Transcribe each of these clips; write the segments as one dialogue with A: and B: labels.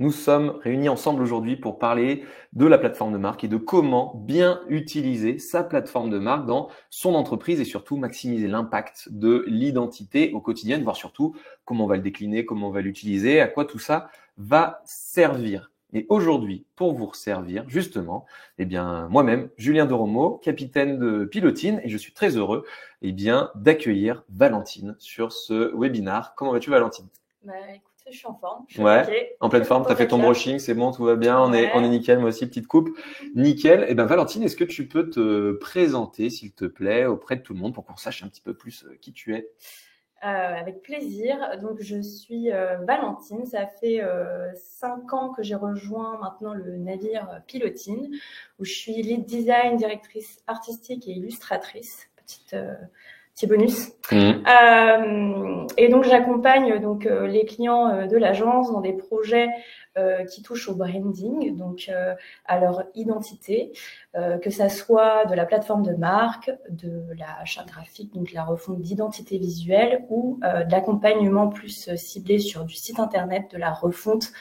A: Nous sommes réunis ensemble aujourd'hui pour parler de la plateforme de marque et de comment bien utiliser sa plateforme de marque dans son entreprise et surtout maximiser l'impact de l'identité au quotidien, voir surtout comment on va le décliner, comment on va l'utiliser, à quoi tout ça va servir. Et aujourd'hui, pour vous servir, justement, moi-même, Julien Doromo, capitaine de Pilotine, et je suis très heureux, d'accueillir Valentine sur ce webinar. Comment vas-tu, Valentine?
B: Écoute, je suis en forme, je suis
A: Ouais,
B: attaquée.
A: en pleine forme, tu as fait ton brushing, c'est bon, tout va bien, on est nickel, moi aussi, petite coupe, nickel. Valentine, est-ce que tu peux te présenter, s'il te plaît, auprès de tout le monde pour qu'on sache un petit peu plus qui tu es?
B: Avec plaisir. Donc, je suis Valentine. Ça fait 5 ans que j'ai rejoint maintenant le navire Pilotine, où je suis lead design, directrice artistique et illustratrice. Petit bonus. Et donc, j'accompagne les clients de l'agence dans des projets qui touchent au branding, donc à leur identité, que ça soit de la plateforme de marque, de la charte graphique, donc la refonte d'identité visuelle, ou de l'accompagnement plus ciblé sur du site internet, de la refonte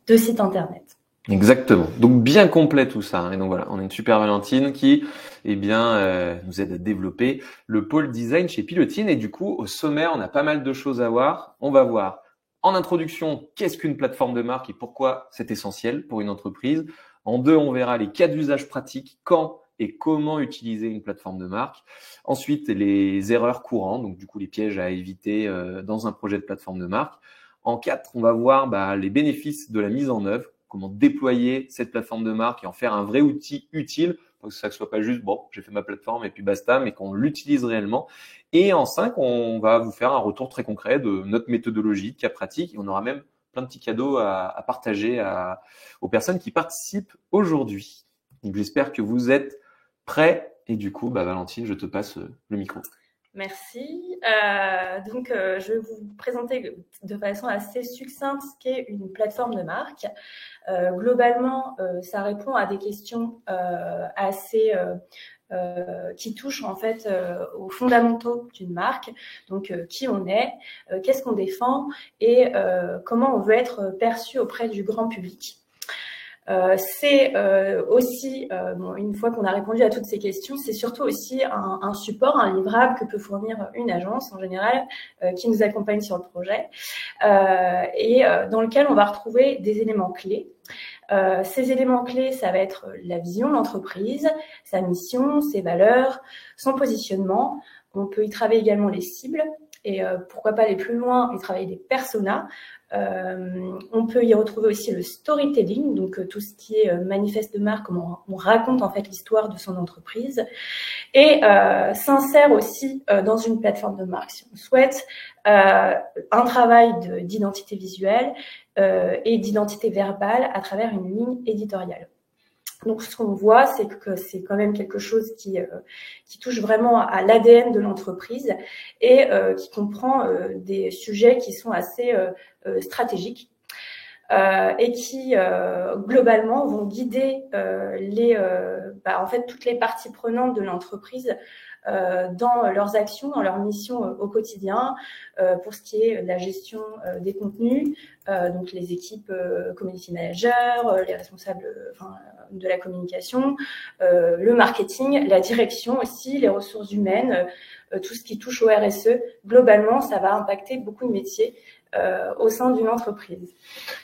B: de site internet.
A: Exactement. Donc bien complet tout ça. Et donc voilà, on a une super Valentine qui, nous aide à développer le pôle design chez Pilotine. Et du coup, au sommaire, on a pas mal de choses à voir. On va voir en introduction qu'est-ce qu'une plateforme de marque et pourquoi c'est essentiel pour une entreprise. En deux, on verra les cas d'usage pratiques, quand et comment utiliser une plateforme de marque. Ensuite, les erreurs courantes, donc du coup les pièges à éviter dans un projet de plateforme de marque. En 4, on va voir les bénéfices de la mise en œuvre, comment déployer cette plateforme de marque et en faire un vrai outil utile, pour que ça ne soit pas juste, bon, j'ai fait ma plateforme et puis basta, mais qu'on l'utilise réellement. Et en 5, on va vous faire un retour très concret de notre méthodologie, de cas pratiques, et on aura même plein de petits cadeaux à partager aux personnes qui participent aujourd'hui. Donc, j'espère que vous êtes prêts. Et du coup, Valentine, je te passe le micro.
B: Merci. Je vais vous présenter de façon assez succincte ce qu'est une plateforme de marque. Globalement, ça répond à des questions qui touchent en fait aux fondamentaux d'une marque. Donc, qui on est, qu'est-ce qu'on défend et comment on veut être perçu auprès du grand public. C'est aussi, une fois qu'on a répondu à toutes ces questions, c'est surtout aussi un support, un livrable que peut fournir une agence en général qui nous accompagne sur le projet et dans lequel on va retrouver des éléments clés. Ces éléments clés, ça va être la vision de l'entreprise, sa mission, ses valeurs, son positionnement. On peut y travailler également les cibles et pourquoi pas aller plus loin et travailler des personas. On peut y retrouver aussi le storytelling, donc tout ce qui est manifeste de marque, comment on raconte en fait l'histoire de son entreprise, et s'insère aussi dans une plateforme de marque si on souhaite un travail d'identité visuelle et d'identité verbale à travers une ligne éditoriale. Donc, ce qu'on voit, c'est que c'est quand même quelque chose qui touche vraiment à l'ADN de l'entreprise et qui comprend des sujets qui sont assez stratégiques et qui globalement vont guider toutes les parties prenantes de l'entreprise dans leurs actions, dans leur mission au quotidien, pour ce qui est la gestion des contenus, donc les équipes community managers, les responsables de la communication, le marketing, la direction aussi, les ressources humaines, tout ce qui touche au RSE. Globalement, ça va impacter beaucoup de métiers au sein d'une entreprise.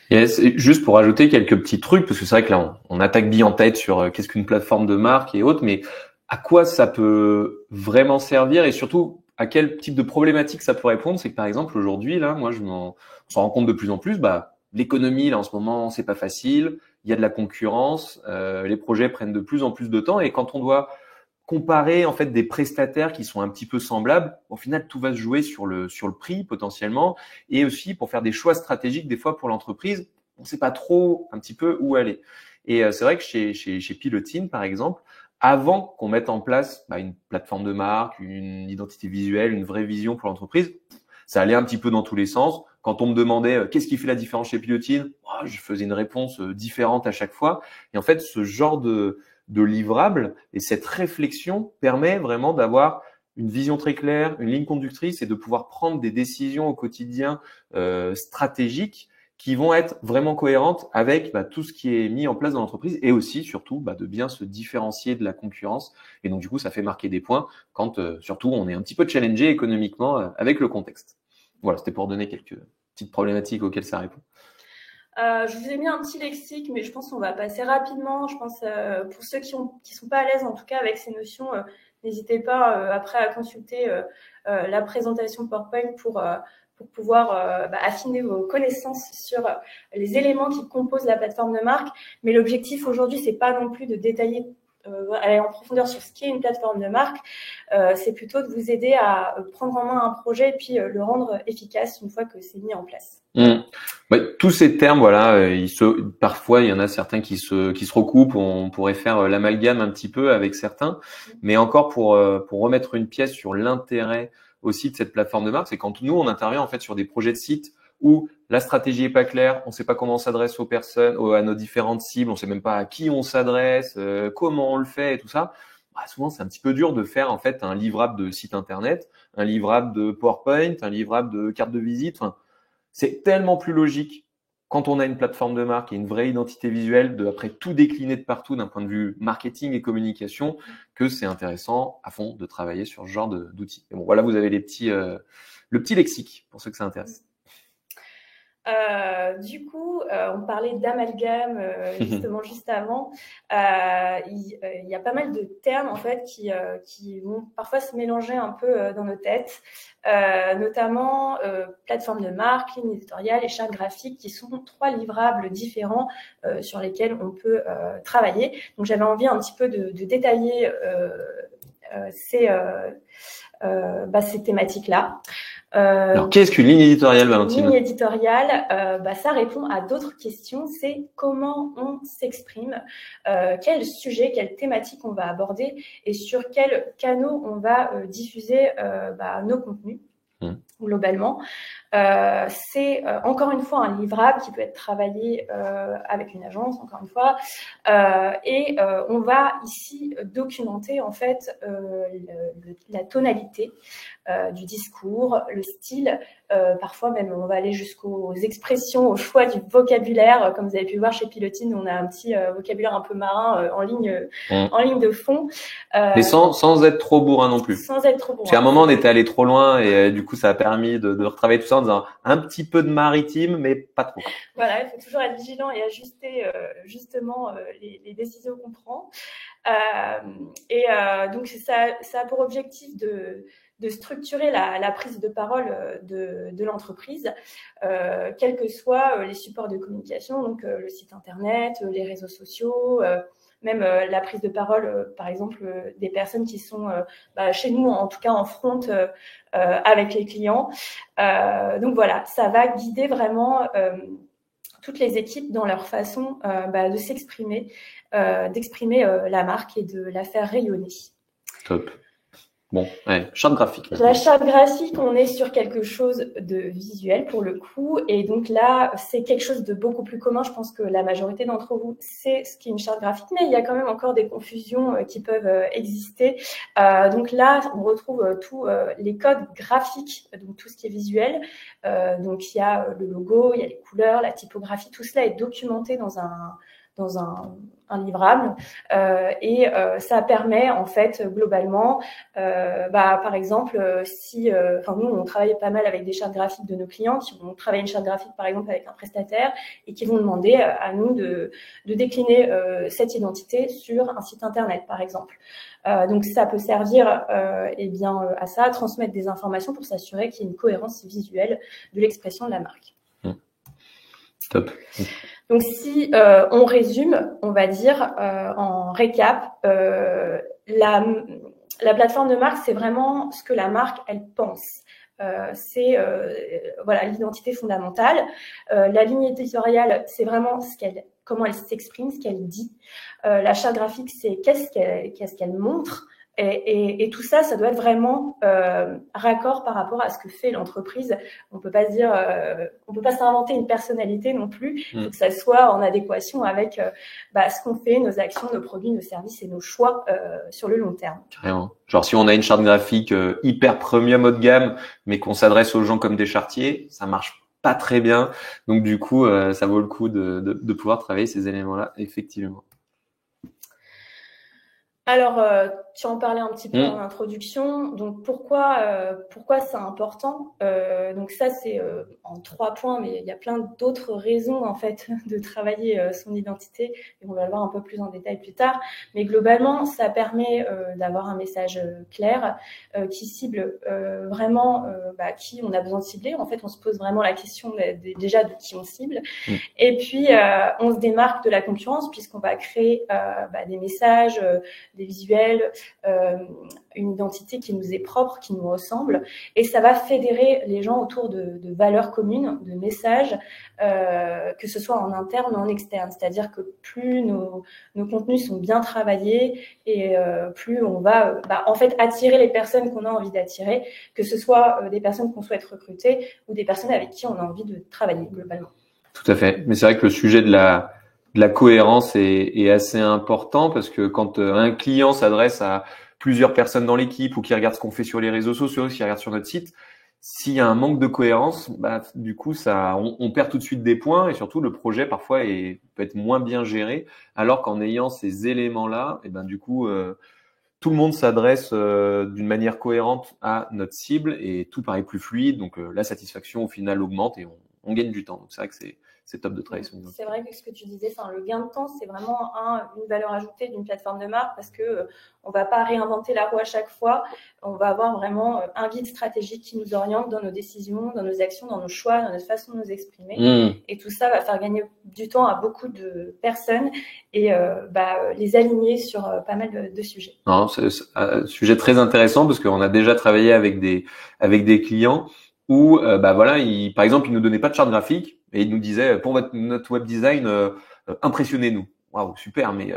A: Yes, et juste pour ajouter quelques petits trucs, parce que c'est vrai que là, on attaque bien en tête sur qu'est-ce qu'une plateforme de marque et autres, mais à quoi ça peut vraiment servir et surtout à quel type de problématique ça peut répondre. C'est que par exemple aujourd'hui là, moi on s'en rend compte de plus en plus, l'économie là en ce moment c'est pas facile, il y a de la concurrence, les projets prennent de plus en plus de temps et quand on doit comparer en fait des prestataires qui sont un petit peu semblables, au final tout va se jouer sur le prix potentiellement et aussi pour faire des choix stratégiques des fois pour l'entreprise, on ne sait pas trop un petit peu où aller. Et c'est vrai que chez Pilotine par exemple, avant qu'on mette en place une plateforme de marque, une identité visuelle, une vraie vision pour l'entreprise, ça allait un petit peu dans tous les sens. Quand on me demandait qu'est-ce qui fait la différence chez Pilotine, je faisais une réponse différente à chaque fois. Et en fait, ce genre de livrable et cette réflexion permet vraiment d'avoir une vision très claire, une ligne conductrice et de pouvoir prendre des décisions au quotidien stratégiques qui vont être vraiment cohérentes avec tout ce qui est mis en place dans l'entreprise et aussi, surtout, de bien se différencier de la concurrence. Et donc, du coup, ça fait marquer des points quand, surtout, on est un petit peu challengé économiquement avec le contexte. Voilà, c'était pour donner quelques petites problématiques auxquelles ça répond.
B: Je vous ai mis un petit lexique, mais je pense qu'on va passer rapidement. Je pense pour ceux qui sont pas à l'aise, en tout cas, avec ces notions, n'hésitez pas après à consulter la présentation PowerPoint pour pouvoir affiner vos connaissances sur les éléments qui composent la plateforme de marque. Mais l'objectif aujourd'hui, c'est pas non plus de détailler aller en profondeur sur ce qu'est une plateforme de marque, c'est plutôt de vous aider à prendre en main un projet et puis le rendre efficace une fois que c'est mis en place.
A: Tous ces termes, voilà, parfois il y en a certains qui se recoupent. On pourrait faire l'amalgame un petit peu avec certains, mais encore pour remettre une pièce sur l'intérêt aussi de cette plateforme de marque, c'est quand nous on intervient en fait sur des projets de sites où la stratégie est pas claire, on sait pas comment on s'adresse aux personnes, à nos différentes cibles, on sait même pas à qui on s'adresse, comment on le fait et tout ça. Souvent c'est un petit peu dur de faire en fait un livrable de site internet, un livrable de PowerPoint, un livrable de carte de visite. Enfin, c'est tellement plus logique quand on a une plateforme de marque et une vraie identité visuelle, après tout décliner de partout d'un point de vue marketing et communication, que c'est intéressant à fond de travailler sur ce genre d'outils. Et bon, voilà, vous avez le petit lexique pour ceux que ça intéresse.
B: Du coup, on parlait d'amalgame justement juste avant. Il y a pas mal de termes en fait qui vont parfois se mélanger un peu dans nos têtes, notamment plateforme de marque, ligne éditoriale et charte graphique, qui sont 3 livrables différents sur lesquels on peut travailler. Donc j'avais envie un petit peu de détailler ces thématiques-là.
A: Alors, qu'est-ce qu'une ligne éditoriale, Valentine ?
B: Ligne éditoriale, ça répond à d'autres questions. C'est comment on s'exprime, quel sujet, quelle thématique on va aborder et sur quels canaux on va diffuser nos contenus globalement. C'est encore une fois un livrable qui peut être travaillé avec une agence, encore une fois, et on va ici documenter en fait la tonalité du discours, le style, parfois même on va aller jusqu'aux expressions, au choix du vocabulaire. Comme vous avez pu voir chez Pilotine, on a un petit vocabulaire un peu marin en ligne de fond.
A: Mais sans être trop bourrin non plus.
B: Sans être trop bourrin.
A: Parce qu'à un moment on était allé trop loin et du coup ça a permis de retravailler tout ça en disant un petit peu de maritime mais pas trop.
B: Voilà, il faut toujours être vigilant et ajuster justement les décisions qu'on prend. Donc ça a pour objectif de structurer la prise de parole de l'entreprise, quels que soient les supports de communication, donc le site internet, les réseaux sociaux, même la prise de parole, par exemple, des personnes qui sont chez nous, en tout cas en front avec les clients. Donc voilà, ça va guider vraiment toutes les équipes dans leur façon de s'exprimer, d'exprimer la marque et de la faire rayonner.
A: Top. Bon, ouais, charte graphique.
B: La charte graphique, on est sur quelque chose de visuel pour le coup, et donc là, c'est quelque chose de beaucoup plus commun. Je pense que la majorité d'entre vous sait ce qu'est une charte graphique, mais il y a quand même encore des confusions qui peuvent exister. Donc là, on retrouve tous les codes graphiques, donc tout ce qui est visuel. Donc il y a le logo, il y a les couleurs, la typographie, tout cela est documenté dans un livrable et ça permet en fait globalement par exemple si nous on travaille pas mal avec des chartes graphiques de nos clients qui vont travailler une charte graphique par exemple avec un prestataire et qui vont demander à nous de décliner cette identité sur un site internet par exemple. Donc ça peut servir à ça, à transmettre des informations pour s'assurer qu'il y ait une cohérence visuelle de l'expression de la marque.
A: Top.
B: Donc si on résume, on va dire en récap, la plateforme de marque, c'est vraiment ce que la marque elle pense. C'est l'identité fondamentale. La ligne éditoriale, c'est vraiment comment elle s'exprime, ce qu'elle dit. La charte graphique, c'est qu'est-ce qu'elle montre. Et tout ça, ça doit être vraiment raccord par rapport à ce que fait l'entreprise. On peut pas se dire, on peut pas s'inventer une personnalité non plus. Il faut que ça soit en adéquation avec ce qu'on fait, nos actions, nos produits, nos services et nos choix sur le long terme.
A: Carrément. Genre si on a une charte graphique hyper premium haut de gamme, mais qu'on s'adresse aux gens comme des chartiers, ça marche pas très bien. Donc du coup, ça vaut le coup de pouvoir travailler ces éléments-là, effectivement.
B: Alors, tu en parlais un petit peu en introduction. Donc, pourquoi c'est important? Donc ça, c'est en 3 points, mais il y a plein d'autres raisons en fait de travailler son identité. Et on va le voir un peu plus en détail plus tard. Mais globalement, ça permet d'avoir un message clair qui cible vraiment qui on a besoin de cibler. En fait, on se pose vraiment la question déjà de qui on cible. Et puis, on se démarque de la concurrence puisqu'on va créer des messages, des visuels, une identité qui nous est propre, qui nous ressemble. Et ça va fédérer les gens autour de valeurs communes, de messages, que ce soit en interne ou en externe. C'est-à-dire que plus nos contenus sont bien travaillés et plus on va en fait attirer les personnes qu'on a envie d'attirer, que ce soit des personnes qu'on souhaite recruter ou des personnes avec qui on a envie de travailler globalement.
A: Tout à fait. Mais c'est vrai que le sujet de la cohérence est assez important parce que quand un client s'adresse à plusieurs personnes dans l'équipe ou qui regarde ce qu'on fait sur les réseaux sociaux, qui regarde sur notre site, s'il y a un manque de cohérence, du coup, on perd tout de suite des points et surtout le projet parfois peut être moins bien géré. Alors qu'en ayant ces éléments-là, et du coup, tout le monde s'adresse d'une manière cohérente à notre cible et tout paraît plus fluide. Donc la satisfaction au final augmente et on gagne du temps. Donc c'est vrai que c'est top de travailler sur
B: C'est vrai que ce que tu disais, le gain de temps, c'est vraiment une valeur ajoutée d'une plateforme de marque parce que on va pas réinventer la roue à chaque fois. On va avoir vraiment un guide stratégique qui nous oriente dans nos décisions, dans nos actions, dans nos choix, dans notre façon de nous exprimer. Et tout ça va faire gagner du temps à beaucoup de personnes et les aligner sur pas mal de sujets.
A: Non, c'est un sujet très intéressant parce qu'on a déjà travaillé avec des clients où par exemple, ils nous donnaient pas de charte graphique et ils nous disaient pour notre web design impressionnez-nous. Waouh, super, mais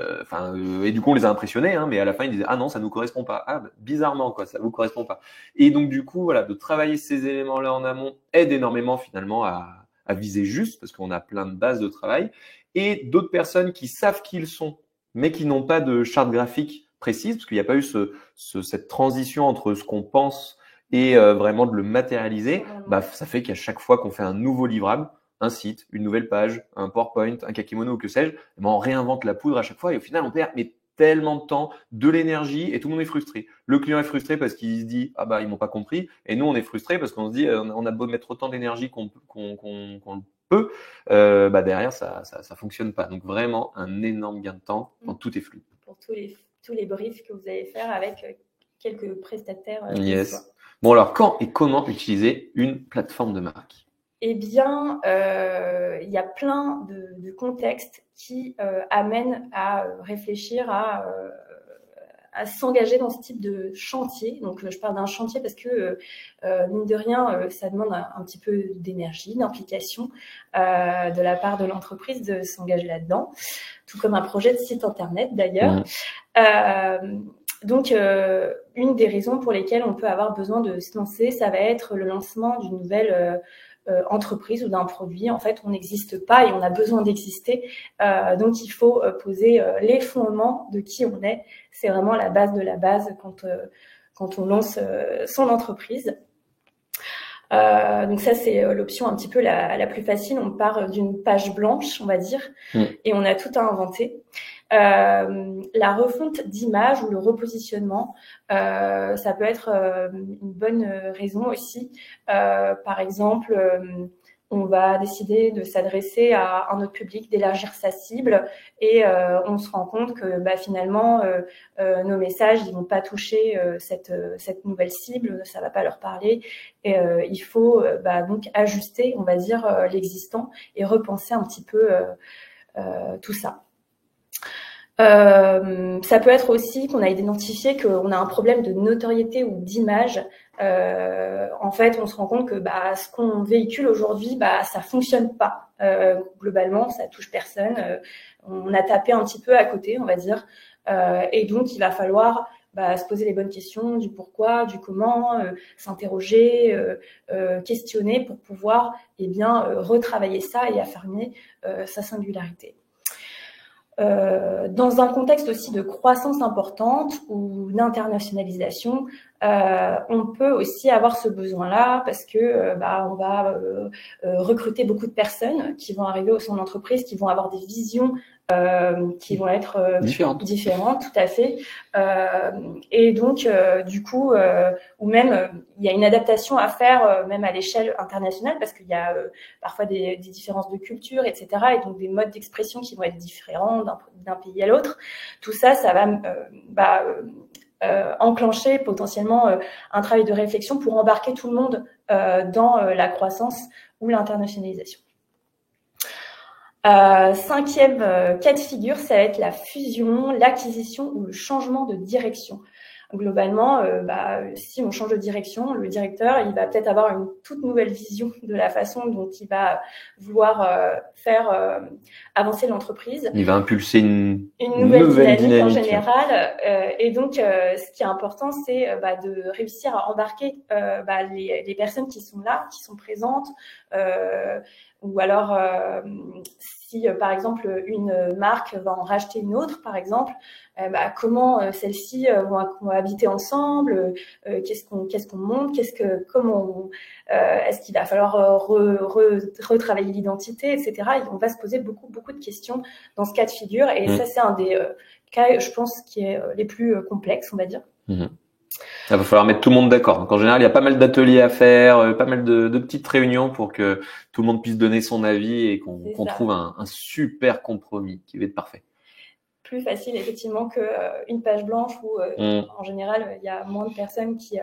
A: et du coup on les a impressionnés, mais à la fin ils disaient ah non, ça nous correspond pas. Bizarrement quoi, ça vous correspond pas. Et donc du coup de travailler ces éléments-là en amont aide énormément finalement à viser juste parce qu'on a plein de bases de travail et d'autres personnes qui savent qui ils sont mais qui n'ont pas de charte graphique précise parce qu'il n'y a pas eu cette transition entre ce qu'on pense et vraiment de le matérialiser, ça fait qu'à chaque fois qu'on fait un nouveau livrable, un site, une nouvelle page, un PowerPoint, un Kakimono ou que sais-je, on réinvente la poudre à chaque fois et au final on perd tellement de temps, de l'énergie et tout le monde est frustré. Le client est frustré parce qu'il se dit ils m'ont pas compris et nous on est frustré parce qu'on se dit on a beau mettre autant d'énergie qu'on peut, derrière ça fonctionne pas. Donc vraiment un énorme gain de temps quand tout est fluide.
B: Pour tous les briefs que vous allez faire avec quelques prestataires.
A: Yes. Bon alors, quand et comment utiliser une plateforme de marque?
B: Eh bien, il y a plein de contextes qui amènent à réfléchir à s'engager dans ce type de chantier. Donc, je parle d'un chantier parce que, mine de rien, ça demande un petit peu d'énergie, d'implication de la part de l'entreprise de s'engager là-dedans, tout comme un projet de site internet d'ailleurs. Donc, une des raisons pour lesquelles on peut avoir besoin de se lancer, ça va être le lancement d'une nouvelle entreprise ou d'un produit. En fait, on n'existe pas et on a besoin d'exister. Donc, il faut poser les fondements de qui on est. C'est vraiment la base de la base quand on lance son entreprise. Donc ça, c'est l'option un petit peu la plus facile. On part d'une page blanche, on va dire, et on a tout à inventer. La refonte d'image ou le repositionnement, ça peut être une bonne raison aussi. Par exemple, on va décider de s'adresser à un autre public, d'élargir sa cible, et on se rend compte que finalement nos messages ils vont pas toucher cette nouvelle cible, ça va pas leur parler, et il faut donc ajuster, on va dire, l'existant et repenser un petit peu tout ça. Ça peut être aussi qu'on a identifié qu'on a un problème de notoriété ou d'image. En fait, on se rend compte que ce qu'on véhicule aujourd'hui, ça fonctionne pas. Globalement, ça touche personne. On a tapé un petit peu à côté, on va dire. Et donc, il va falloir se poser les bonnes questions du pourquoi, du comment, s'interroger, questionner pour pouvoir retravailler ça et affirmer sa singularité. Dans un contexte aussi de croissance importante ou d'internationalisation, on peut aussi avoir ce besoin-là parce que on va recruter beaucoup de personnes qui vont arriver au sein de l'entreprise, qui vont avoir des visions qui vont être différentes, tout à fait. Et donc, du coup, ou même, il y a une adaptation à faire, même à l'échelle internationale, parce qu'il y a parfois des différences de culture, etc., et donc des modes d'expression qui vont être différents d'un pays à l'autre. Tout ça, ça va enclencher potentiellement un travail de réflexion pour embarquer tout le monde dans la croissance ou l'internationalisation. Cinquième cas de figure, ça va être la fusion, l'acquisition ou le changement de direction. Globalement, si on change de direction, le directeur, il va peut-être avoir une toute nouvelle vision de la façon dont il va vouloir faire avancer l'entreprise.
A: Il va impulser une
B: nouvelle dynamique en général. Et donc, ce qui est important, c'est de réussir à embarquer les personnes qui sont là, qui sont présentes, ou alors si par exemple une marque va en racheter une autre, par exemple, comment celles-ci vont habiter ensemble, qu'est-ce qu'on monte, est-ce qu'il va falloir retravailler l'identité, etc. Et on va se poser beaucoup de questions dans ce cas de figure, et ça c'est un des cas, je pense, qui est les plus complexes, on va dire.
A: Il va falloir mettre tout le monde d'accord. Donc en général, il y a pas mal d'ateliers à faire, pas mal de petites réunions pour que tout le monde puisse donner son avis et qu'on trouve un super compromis qui va être parfait.
B: Plus facile effectivement qu'une page blanche où en général il y a moins de personnes qui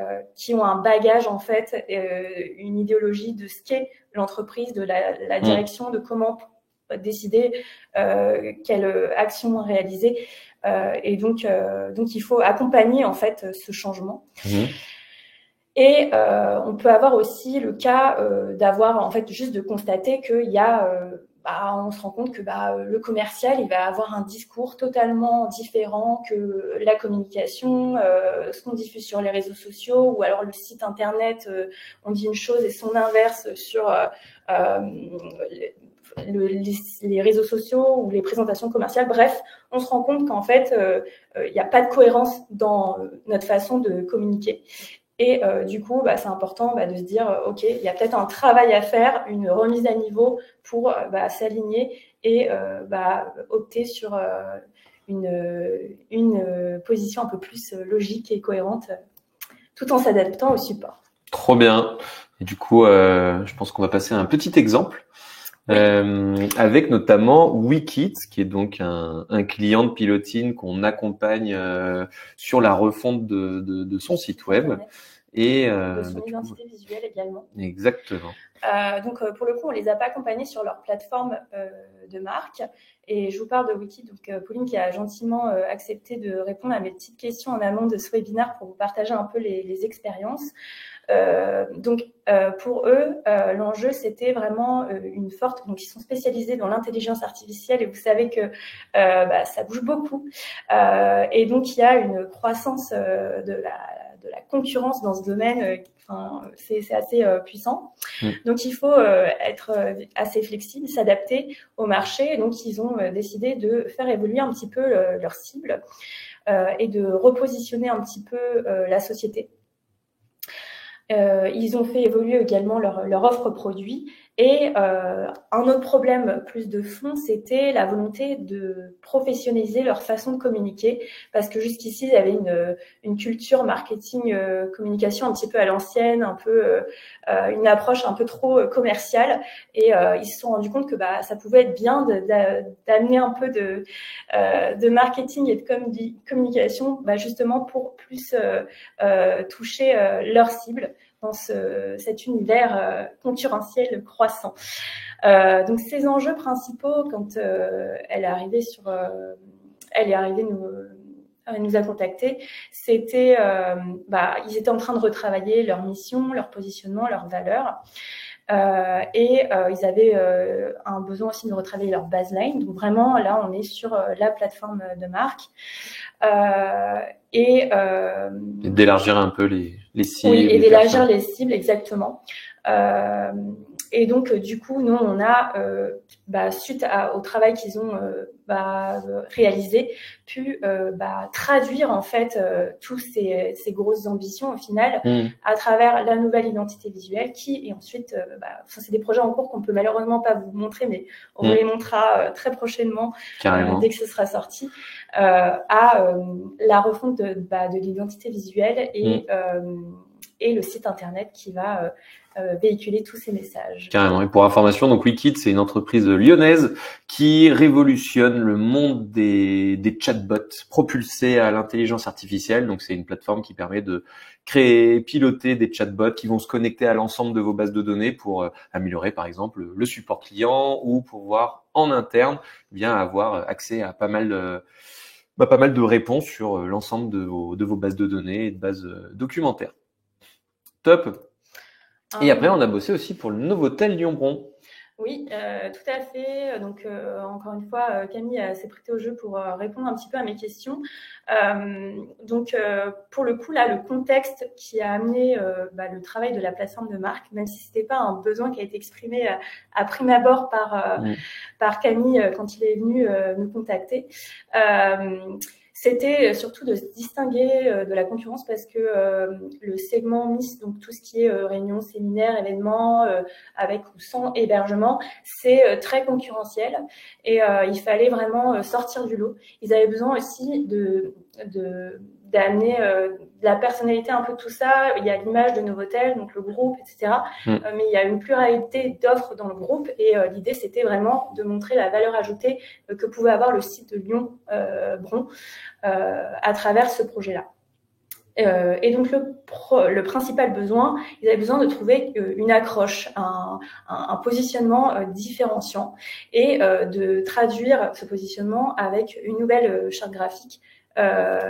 B: ont un bagage en fait, une idéologie de ce qu'est l'entreprise, de la direction, de comment décider quelle action réaliser. Et donc il faut accompagner en fait ce changement. Et on peut avoir aussi le cas d'avoir en fait juste de constater qu'il y a on se rend compte que le commercial, il va avoir un discours totalement différent que la communication, ce qu'on diffuse sur les réseaux sociaux, ou alors le site internet, on dit une chose et son inverse sur les réseaux sociaux ou les présentations commerciales. Bref, on se rend compte qu'en fait, il n'y a pas de cohérence dans notre façon de communiquer. Et du coup, c'est important de se dire, OK, il y a peut-être un travail à faire, une remise à niveau pour s'aligner et opter sur une position un peu plus logique et cohérente, tout en s'adaptant au support.
A: Trop bien. Et du coup, je pense qu'on va passer à un petit exemple. Avec notamment Wikit, qui est donc un client de Pilotine qu'on accompagne sur la refonte de son site web et
B: de son identité visuelle également.
A: Exactement.
B: Donc pour le coup, on les a pas accompagnés sur leur plateforme de marque, et je vous parle de Wikit. Donc Pauline qui a gentiment accepté de répondre à mes petites questions en amont de ce webinaire pour vous partager un peu les expériences. Pour eux, l'enjeu c'était vraiment une forte. Donc ils sont spécialisés dans l'intelligence artificielle, et vous savez que ça bouge beaucoup, et donc il y a une croissance de la concurrence dans ce domaine. C'est assez puissant. Donc il faut être assez flexible, s'adapter au marché. Et donc ils ont décidé de faire évoluer un petit peu leur cible et de repositionner un petit peu la société. Ils ont fait évoluer également leur offre produit. Et un autre problème plus de fond, c'était la volonté de professionnaliser leur façon de communiquer, parce que jusqu'ici, ils avaient une culture marketing, communication un petit peu à l'ancienne, un peu une approche un peu trop commerciale, et ils se sont rendus compte que ça pouvait être bien d'amener un peu de marketing et de communication, justement pour plus toucher leur cible dans cet univers concurrentiel croissant. Donc ces enjeux principaux, quand elle est arrivée nous a contactés, c'était ils étaient en train de retravailler leur mission, leur positionnement, leurs valeurs. Et ils avaient un besoin aussi de retravailler leur baseline. Donc vraiment, là, on est sur la plateforme de marque. Et
A: d'élargir un peu les cibles.
B: Oui, et d'élargir les cibles, exactement. Et donc, du coup, nous, on a, suite au travail qu'ils ont réalisé, pu traduire en fait tous ces grosses ambitions au final à travers la nouvelle identité visuelle qui, et ensuite, c'est des projets en cours qu'on peut malheureusement pas vous montrer, mais on vous les montrera très prochainement dès que ce sera sorti, à la refonte de l'identité visuelle et le site internet qui va véhiculer tous ces messages.
A: Carrément. Et pour information, donc Wikid, c'est une entreprise lyonnaise qui révolutionne le monde des chatbots propulsés à l'intelligence artificielle. Donc c'est une plateforme qui permet de créer, piloter des chatbots qui vont se connecter à l'ensemble de vos bases de données pour améliorer par exemple le support client ou pouvoir en interne bien avoir accès à pas mal de réponses sur l'ensemble de vos bases de données et de bases documentaires. Top. Et après, on a bossé aussi pour le Novotel Lyon-Bron.
B: Oui, tout à fait. Donc, encore une fois, Camille s'est prêtée au jeu pour répondre un petit peu à mes questions. Donc, pour le coup, là, le contexte qui a amené le travail de la plateforme de marque, même si c'était pas un besoin qui a été exprimé à prime abord par Camille quand il est venu nous contacter, c'était surtout de se distinguer de la concurrence parce que le segment MIS, donc tout ce qui est réunions, séminaires, événements, avec ou sans hébergement, c'est très concurrentiel et il fallait vraiment sortir du lot. Ils avaient besoin aussi d'amener de la personnalité un peu de tout ça. Il y a l'image de Novotel, donc le groupe, etc. Mais il y a une pluralité d'offres dans le groupe et l'idée c'était vraiment de montrer la valeur ajoutée que pouvait avoir le site de Lyon-Bron à travers ce projet-là. Et donc le principal besoin, ils avaient besoin de trouver une accroche, un positionnement différenciant et de traduire ce positionnement avec une nouvelle charte graphique.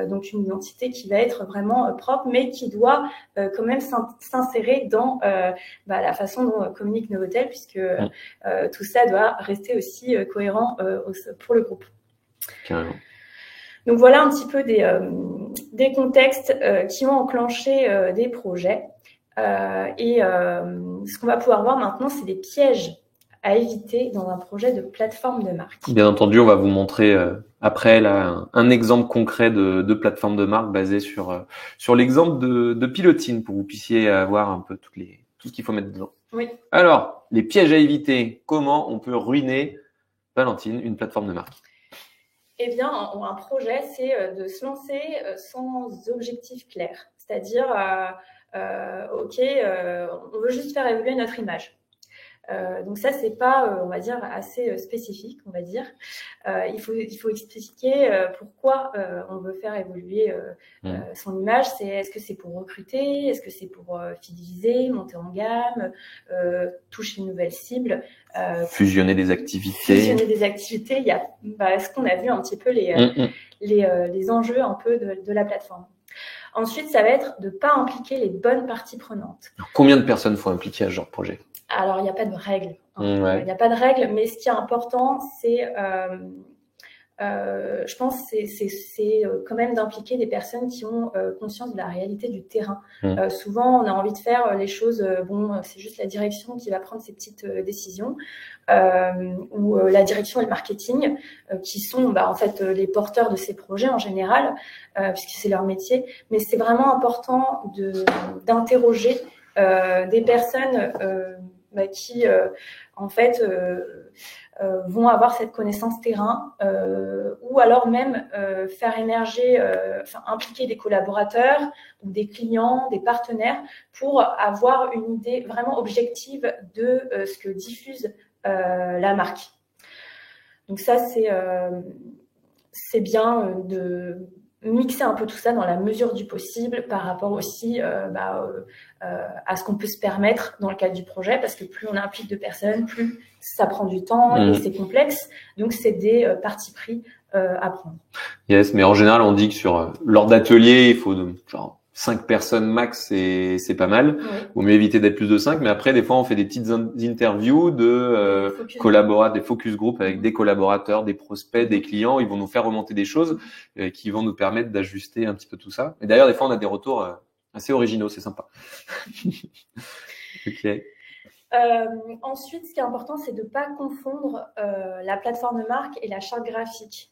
B: Donc une identité qui va être vraiment propre, mais qui doit quand même s'insérer dans la façon dont communique Novotel, puisque tout ça doit rester aussi cohérent pour le groupe.
A: Carrément.
B: Donc voilà un petit peu des contextes qui ont enclenché des projets. Et ce qu'on va pouvoir voir maintenant, c'est des pièges à éviter dans un projet de plateforme de marque.
A: Bien entendu, on va vous montrer après là un exemple concret de plateforme de marque basé sur l'exemple de Pilotine pour que vous puissiez avoir un peu tout ce qu'il faut mettre dedans.
B: Oui.
A: Alors, les pièges à éviter, comment on peut ruiner, Valentine, une plateforme de marque?
B: Eh bien, un projet, c'est de se lancer sans objectif clair. C'est-à-dire, on veut juste faire évoluer notre image. Donc ça, c'est pas, on va dire, assez spécifique, on va dire. Il faut expliquer pourquoi on veut faire évoluer son image. Est-ce que c'est pour recruter? Est-ce que c'est pour fidéliser, monter en gamme, toucher une nouvelle cible,
A: fusionner des activités.
B: Il y a ce qu'on a vu un petit peu les enjeux un peu de la plateforme. Ensuite, ça va être de pas impliquer les bonnes parties prenantes.
A: Alors, combien de personnes faut impliquer à ce genre de projet?
B: Alors, il n'y a pas de règle. Il n'y a pas de règle, mais ce qui est important, c'est, je pense, c'est quand même d'impliquer des personnes qui ont conscience de la réalité du terrain. Souvent, on a envie de faire les choses, c'est juste la direction qui va prendre ces petites décisions, ou la direction et le marketing, qui sont en fait les porteurs de ces projets en général, puisque c'est leur métier. Mais c'est vraiment important d'interroger des personnes qui en fait vont avoir cette connaissance terrain, ou alors même faire émerger, impliquer des collaborateurs ou des clients, des partenaires pour avoir une idée vraiment objective de ce que diffuse la marque. Donc ça, c'est bien de mixer un peu tout ça dans la mesure du possible par rapport aussi à ce qu'on peut se permettre dans le cadre du projet, parce que plus on implique de personnes, plus ça prend du temps et c'est complexe. Donc, c'est des partis pris à prendre.
A: Yes, mais en général, on dit que lors d'ateliers, il faut genre 5 personnes max, c'est pas mal.
B: Oui.
A: Vaut mieux éviter d'être plus de 5, mais après, des fois, on fait des petites interviews de des focus group avec des collaborateurs, des prospects, des clients. Ils vont nous faire remonter des choses qui vont nous permettre d'ajuster un petit peu tout ça. Et d'ailleurs, des fois, on a des retours assez originaux, c'est sympa. Ok.
B: Ensuite, ce qui est important, c'est de ne pas confondre la plateforme de marque et la charte graphique.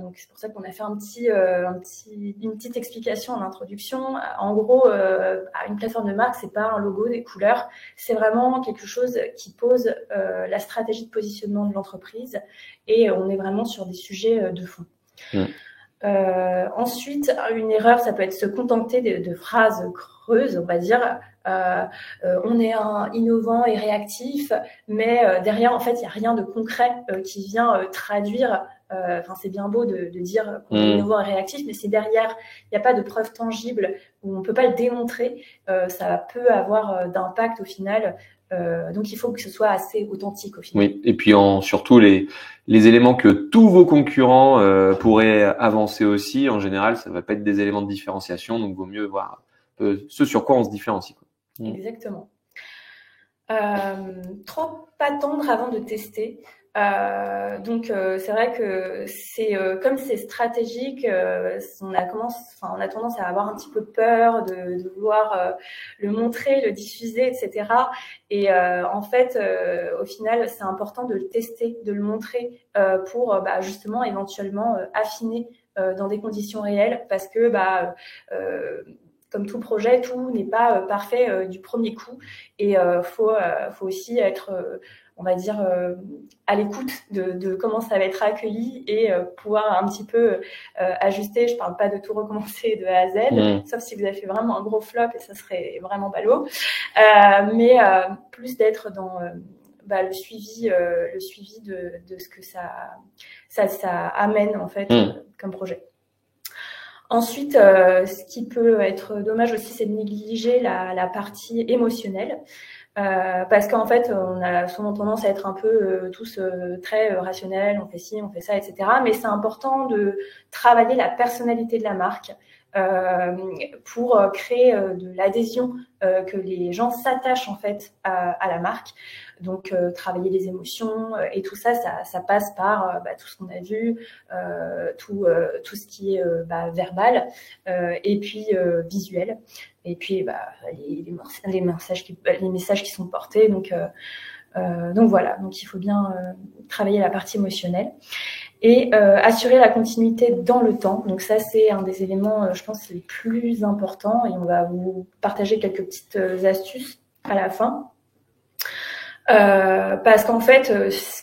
B: Donc, c'est pour ça qu'on a fait une petite explication en introduction. En gros, une plateforme de marque, c'est pas un logo, des couleurs. C'est vraiment quelque chose qui pose la stratégie de positionnement de l'entreprise. Et on est vraiment sur des sujets de fond. Ensuite, une erreur, ça peut être se contenter de phrases creuses, on va dire. On est innovant et réactif, mais derrière, en fait, il n'y a rien de concret qui vient traduire. Enfin, c'est bien beau de dire qu'on est innovant et réactif, mais c'est derrière, il n'y a pas de preuve tangible où on ne peut pas le démontrer. Ça peut avoir d'impact au final. Donc, il faut que ce soit assez authentique au final.
A: Oui, et puis surtout les éléments que tous vos concurrents pourraient avancer aussi. En général, ça ne va pas être des éléments de différenciation, donc vaut mieux voir ce sur quoi on se différencie, quoi.
B: Exactement. Trop attendre avant de tester. Donc c'est vrai que c'est comme c'est stratégique, on a tendance à avoir un petit peu peur de vouloir le montrer, le diffuser, etc. Et en fait, au final, c'est important de le tester, de le montrer pour justement éventuellement affiner dans des conditions réelles, parce que comme tout projet, tout n'est pas parfait du premier coup, et faut aussi être on va dire à l'écoute de comment ça va être accueilli, et pouvoir un petit peu ajuster. Je parle pas de tout recommencer de A à Z, sauf si vous avez fait vraiment un gros flop, et ça serait vraiment ballot, mais plus d'être dans le suivi de ce que ça amène en fait comme projet. Ensuite, ce qui peut être dommage aussi, c'est de négliger la partie émotionnelle. Parce qu'en fait, on a souvent tendance à être un peu tous très rationnels, on fait ci, on fait ça, etc. Mais c'est important de travailler la personnalité de la marque pour créer de l'adhésion, que les gens s'attachent en fait à la marque. Donc travailler les émotions, et tout ça passe par tout ce qu'on a vu, tout ce qui est verbal, et puis visuel, et puis les messages qui sont portés. Donc voilà, donc il faut bien travailler la partie émotionnelle et assurer la continuité dans le temps. Donc ça, c'est un des éléments, je pense, les plus importants, et on va vous partager quelques petites astuces à la fin. Parce qu'en fait,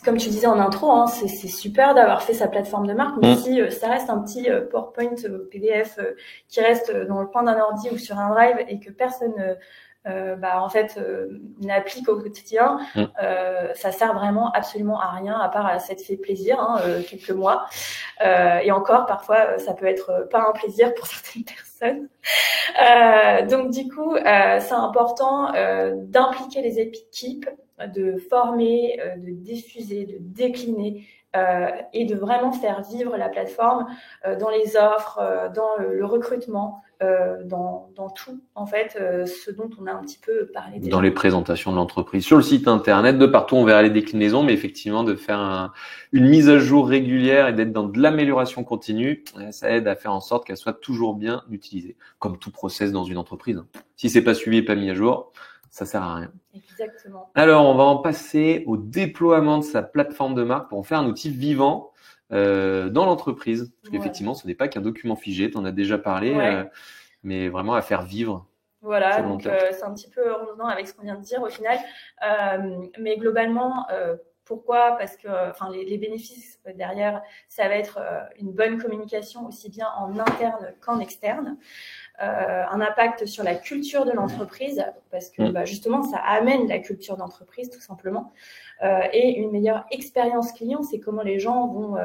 B: comme tu disais en intro, hein, c'est super d'avoir fait sa plateforme de marque, mais si ça reste un petit PowerPoint PDF qui reste dans le coin d'un ordi ou sur un drive, et que personne n'applique au quotidien, ça sert vraiment absolument à rien, à part à s'être fait plaisir quelques mois, et encore parfois ça peut être pas un plaisir pour certaines personnes. Donc du coup, c'est important d'impliquer les équipes, de former, de diffuser, de décliner, et de vraiment faire vivre la plateforme dans les offres, dans le recrutement, dans tout, en fait, ce dont on a un petit peu parlé déjà.
A: Dans les présentations de l'entreprise, sur le site internet, de partout, on verra les déclinaisons, mais effectivement, de faire une mise à jour régulière et d'être dans de l'amélioration continue, ça aide à faire en sorte qu'elle soit toujours bien utilisée, comme tout process dans une entreprise. Si c'est pas suivi et pas mis à jour, ça sert à rien.
B: Exactement.
A: Alors, on va en passer au déploiement de sa plateforme de marque pour en faire un outil vivant dans l'entreprise. Parce qu'effectivement, ce n'est pas qu'un document figé, tu en as déjà parlé, mais vraiment à faire vivre.
B: Voilà, donc c'est un petit peu redondant avec ce qu'on vient de dire au final. Mais globalement, pourquoi ? Parce que les bénéfices derrière, ça va être une bonne communication aussi bien en interne qu'en externe. Un impact sur la culture de l'entreprise, parce que justement ça amène la culture d'entreprise tout simplement, et une meilleure expérience client. C'est comment les gens vont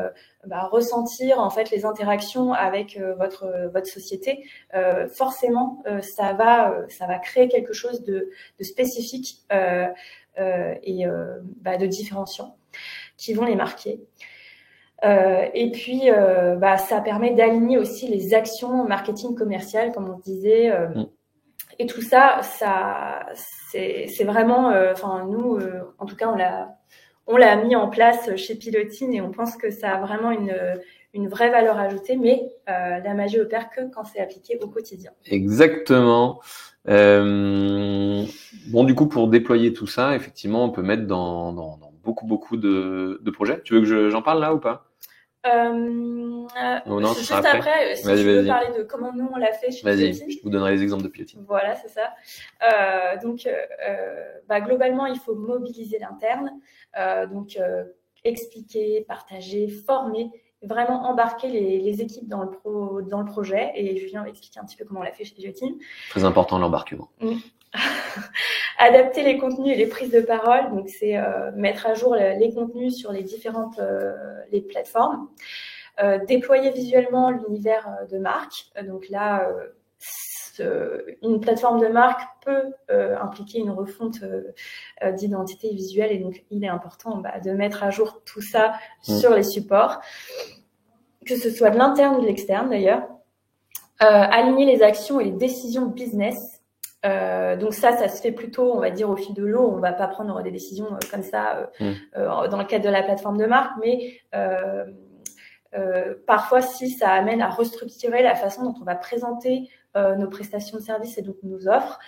B: ressentir en fait les interactions avec votre société. Forcément ça va créer quelque chose de spécifique et de différenciant qui vont les marquer. Et puis, ça permet d'aligner aussi les actions marketing commerciales, comme on disait. Et tout ça, c'est vraiment, nous, en tout cas, on l'a mis en place chez Pilotine, et on pense que ça a vraiment une vraie valeur ajoutée, mais la magie opère que quand c'est appliqué au quotidien.
A: Exactement. Bon, du coup, pour déployer tout ça, effectivement, on peut mettre dans beaucoup de projets. Tu veux que j'en parle là ou pas? Non, ce sera
B: Juste
A: après.
B: après, si tu veux parler de comment nous on l'a fait chez Piloting.
A: Je vous donnerai les exemples de Piloting.
B: Voilà, c'est ça. Globalement, il faut mobiliser l'interne, expliquer, partager, former, vraiment embarquer les équipes dans le projet. Et Julien va expliquer un petit peu comment on l'a fait chez Piloting.
A: Très important l'embarquement.
B: Adapter les contenus et les prises de parole, donc c'est mettre à jour les contenus sur les différentes les plateformes. Déployer visuellement l'univers de marque. Donc là, une plateforme de marque peut impliquer une refonte d'identité visuelle, et donc il est important de mettre à jour tout ça sur les supports, que ce soit de l'interne ou de l'externe d'ailleurs. Aligner les actions et les décisions business. Donc ça se fait plutôt, on va dire, au fil de l'eau. On va pas prendre des décisions comme ça dans le cadre de la plateforme de marque, mais parfois, si ça amène à restructurer la façon dont on va présenter nos prestations de services et donc nos offres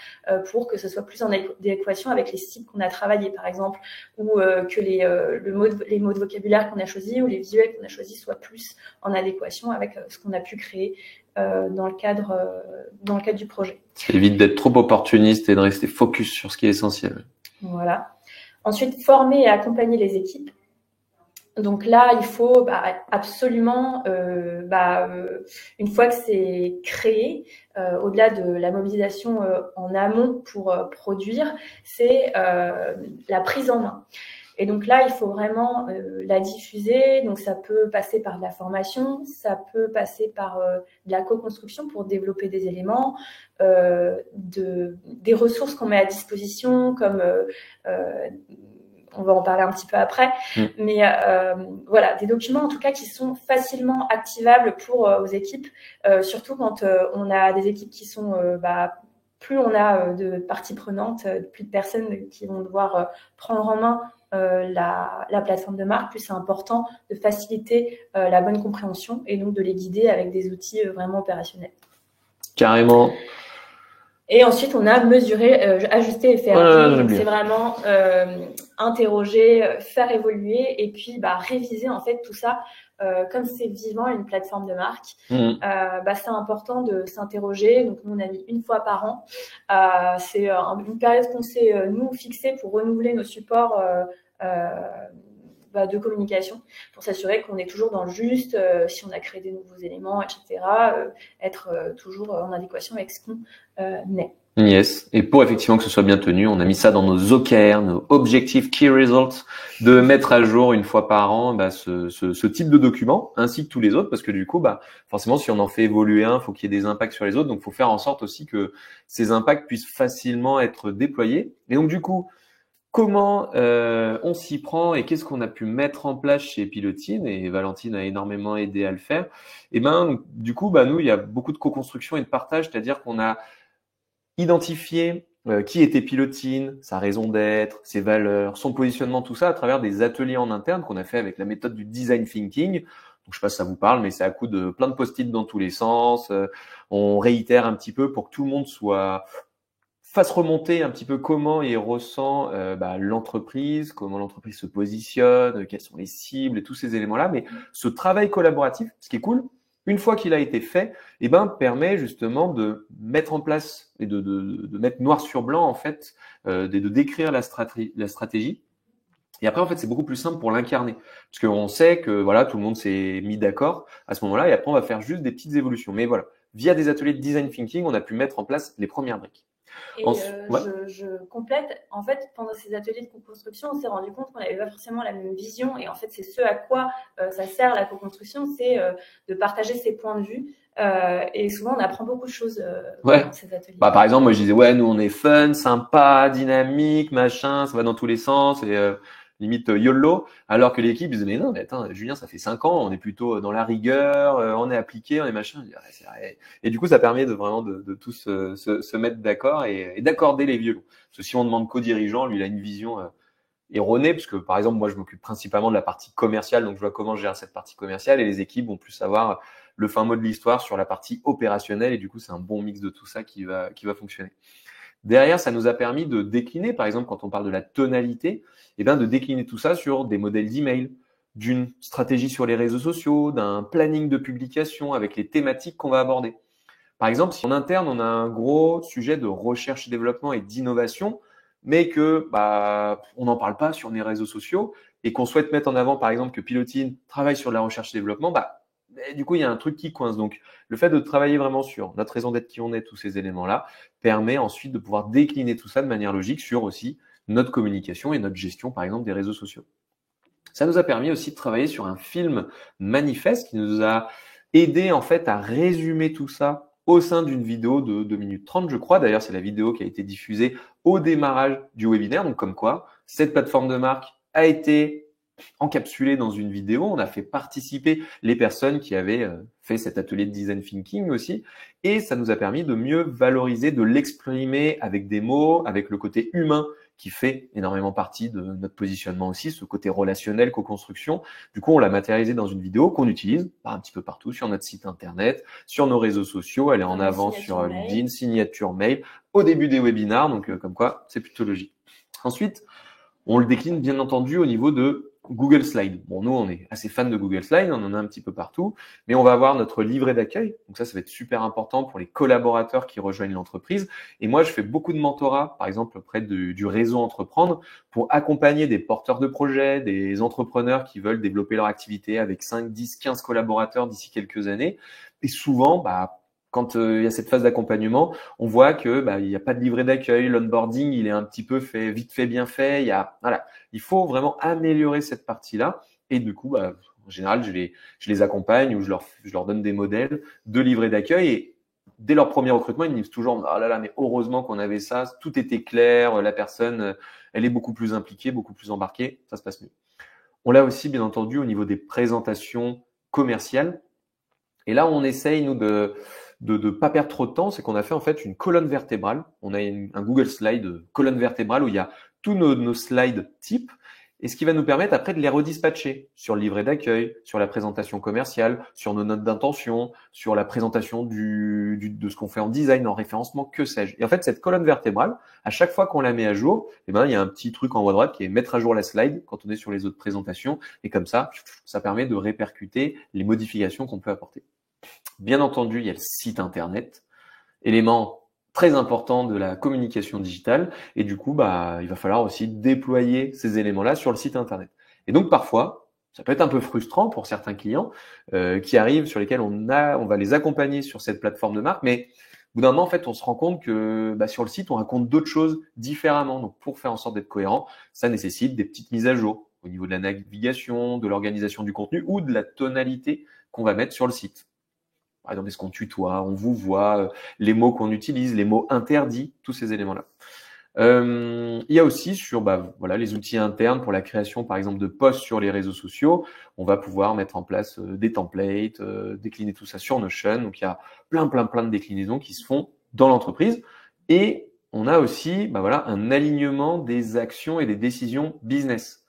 B: pour que ce soit plus en adéquation avec les cibles qu'on a travaillées, par exemple, ou que les mots de vocabulaire qu'on a choisis ou les visuels qu'on a choisis soient plus en adéquation avec ce qu'on a pu créer dans le cadre du projet.
A: Ça évite d'être trop opportuniste et de rester focus sur ce qui est essentiel.
B: Voilà. Ensuite, former et accompagner les équipes. Donc là, il faut absolument, une fois que c'est créé, au-delà de la mobilisation en amont pour produire, c'est la prise en main. Et donc là, il faut vraiment la diffuser. Donc ça peut passer par de la formation, ça peut passer par de la co-construction pour développer des éléments, des ressources qu'on met à disposition, comme on va en parler un petit peu après, mais voilà, des documents en tout cas qui sont facilement activables pour aux équipes, surtout quand on a des équipes qui sont plus on a de parties prenantes, plus de personnes qui vont devoir prendre en main la plateforme de marque, plus c'est important de faciliter la bonne compréhension et donc de les guider avec des outils vraiment opérationnels.
A: Carrément.
B: Et ensuite, on a mesuré, ajusté et faire. C'est vraiment interroger, faire évoluer et puis réviser en fait tout ça. Comme c'est vivant, une plateforme de marque, c'est important de s'interroger. Donc, nous, on a mis une fois par an. C'est une période qu'on s'est, nous, fixée pour renouveler nos supports de communication, pour s'assurer qu'on est toujours dans le juste, si on a créé des nouveaux éléments, etc., être toujours en adéquation avec ce qu'on est.
A: Yes. Et pour effectivement que ce soit bien tenu, on a mis ça dans nos OKR, nos Objective Key Results, de mettre à jour une fois par an ce type de document, ainsi que tous les autres, parce que du coup, forcément, si on en fait évoluer un, faut qu'il y ait des impacts sur les autres, donc il faut faire en sorte aussi que ces impacts puissent facilement être déployés. Et donc du coup, comment on s'y prend et qu'est-ce qu'on a pu mettre en place chez Pilotine, et Valentine a énormément aidé à le faire. Et du coup, nous, il y a beaucoup de co-construction et de partage, c'est-à-dire qu'on a identifié qui était Pilotine, sa raison d'être, ses valeurs, son positionnement, tout ça à travers des ateliers en interne qu'on a fait avec la méthode du design thinking. Donc, je sais pas si ça vous parle, mais c'est à coup de plein de post-it dans tous les sens. On réitère un petit peu pour que tout le monde fasse remonter un petit peu comment il ressent l'entreprise, comment l'entreprise se positionne, quelles sont les cibles et tous ces éléments-là. Mais ce travail collaboratif, ce qui est cool, une fois qu'il a été fait, permet justement de mettre en place et de mettre noir sur blanc en fait, de décrire la stratégie. Et après en fait c'est beaucoup plus simple pour l'incarner, parce qu'on sait que voilà tout le monde s'est mis d'accord à ce moment-là, et après on va faire juste des petites évolutions. Mais voilà, via des ateliers de design thinking, on a pu mettre en place les premières briques.
B: Et je complète, en fait, pendant ces ateliers de co-construction, on s'est rendu compte qu'on n'avait pas forcément la même vision, et en fait, c'est ce à quoi ça sert la co-construction, c'est de partager ses points de vue, et souvent on apprend beaucoup de choses dans ces ateliers.
A: Par exemple, moi je disais nous on est fun, sympa, dynamique, machin, ça va dans tous les sens, et limite YOLO, alors que l'équipe disait mais non, mais attends, Julien, ça fait 5 ans, on est plutôt dans la rigueur, on est appliqué, on est machin. C'est vrai. Et du coup, ça permet de vraiment de tous se mettre d'accord et d'accorder les violons. Parce que si on demande qu'au dirigeant, lui, il a une vision erronée, parce que par exemple, moi, je m'occupe principalement de la partie commerciale, donc je vois comment je gère cette partie commerciale, et les équipes vont plus savoir le fin mot de l'histoire sur la partie opérationnelle, et du coup, c'est un bon mix de tout ça qui va fonctionner. Derrière, ça nous a permis de décliner, par exemple, quand on parle de la tonalité, eh bien, de décliner tout ça sur des modèles d'email, d'une stratégie sur les réseaux sociaux, d'un planning de publication avec les thématiques qu'on va aborder. Par exemple, si en interne, on a un gros sujet de recherche et développement et d'innovation, mais que on n'en parle pas sur les réseaux sociaux et qu'on souhaite mettre en avant, par exemple, que Pilotine travaille sur la recherche et développement, du coup, il y a un truc qui coince. Donc, le fait de travailler vraiment sur notre raison d'être qui on est, tous ces éléments-là, permet ensuite de pouvoir décliner tout ça de manière logique sur aussi notre communication et notre gestion, par exemple, des réseaux sociaux. Ça nous a permis aussi de travailler sur un film manifeste qui nous a aidé en fait à résumer tout ça au sein d'une vidéo de 2 minutes 30, je crois. D'ailleurs, c'est la vidéo qui a été diffusée au démarrage du webinaire. Donc, comme quoi, cette plateforme de marque a été encapsulée dans une vidéo. On a fait participer les personnes qui avaient fait cet atelier de design thinking aussi. Et ça nous a permis de mieux valoriser, de l'exprimer avec des mots, avec le côté humain qui fait énormément partie de notre positionnement aussi, ce côté relationnel, co-construction. Du coup, on l'a matérialisé dans une vidéo qu'on utilise un petit peu partout sur notre site internet, sur nos réseaux sociaux. Elle est en avant sur LinkedIn, signature mail, au début des webinars. Donc, comme quoi, c'est plutôt logique. Ensuite, on le décline bien entendu au niveau de Google Slide. Bon, nous, on est assez fans de Google Slide, on en a un petit peu partout, mais on va avoir notre livret d'accueil. Donc ça va être super important pour les collaborateurs qui rejoignent l'entreprise. Et moi, je fais beaucoup de mentorat, par exemple, auprès du réseau Entreprendre, pour accompagner des porteurs de projets, des entrepreneurs qui veulent développer leur activité avec 5, 10, 15 collaborateurs d'ici quelques années. Et souvent, quand il y a cette phase d'accompagnement, on voit que il n'y a pas de livret d'accueil, l'onboarding il est un petit peu fait vite fait bien fait. Il faut vraiment améliorer cette partie-là. Et du coup, en général, je les accompagne ou je leur donne des modèles de livret d'accueil. Et dès leur premier recrutement, ils me disent toujours ah là là, mais heureusement qu'on avait ça, tout était clair, la personne elle est beaucoup plus impliquée, beaucoup plus embarquée, ça se passe mieux. On l'a aussi bien entendu au niveau des présentations commerciales. Et là, on essaye nous de pas perdre trop de temps, c'est qu'on a fait en fait une colonne vertébrale. On a un Google Slide colonne vertébrale où il y a tous nos slides types et ce qui va nous permettre après de les redispatcher sur le livret d'accueil, sur la présentation commerciale, sur nos notes d'intention, sur la présentation de ce qu'on fait en design, en référencement, que sais-je. Et en fait, cette colonne vertébrale, à chaque fois qu'on la met à jour, il y a un petit truc en haut à droite qui est mettre à jour la slide quand on est sur les autres présentations. Et comme ça permet de répercuter les modifications qu'on peut apporter. Bien entendu, il y a le site internet, élément très important de la communication digitale. Et du coup, il va falloir aussi déployer ces éléments-là sur le site internet. Et donc, parfois, ça peut être un peu frustrant pour certains clients qui arrivent, sur lesquels on va les accompagner sur cette plateforme de marque. Mais au bout d'un moment, en fait, on se rend compte que sur le site, on raconte d'autres choses différemment. Donc, pour faire en sorte d'être cohérent, ça nécessite des petites mises à jour au niveau de la navigation, de l'organisation du contenu ou de la tonalité qu'on va mettre sur le site. Par exemple, est-ce qu'on tutoie, on vous voit, les mots qu'on utilise, les mots interdits, tous ces éléments-là. Il y a aussi sur les outils internes pour la création, par exemple, de posts sur les réseaux sociaux. On va pouvoir mettre en place des templates, décliner tout ça sur Notion. Donc, il y a plein de déclinaisons qui se font dans l'entreprise. Et on a aussi un alignement des actions et des décisions business.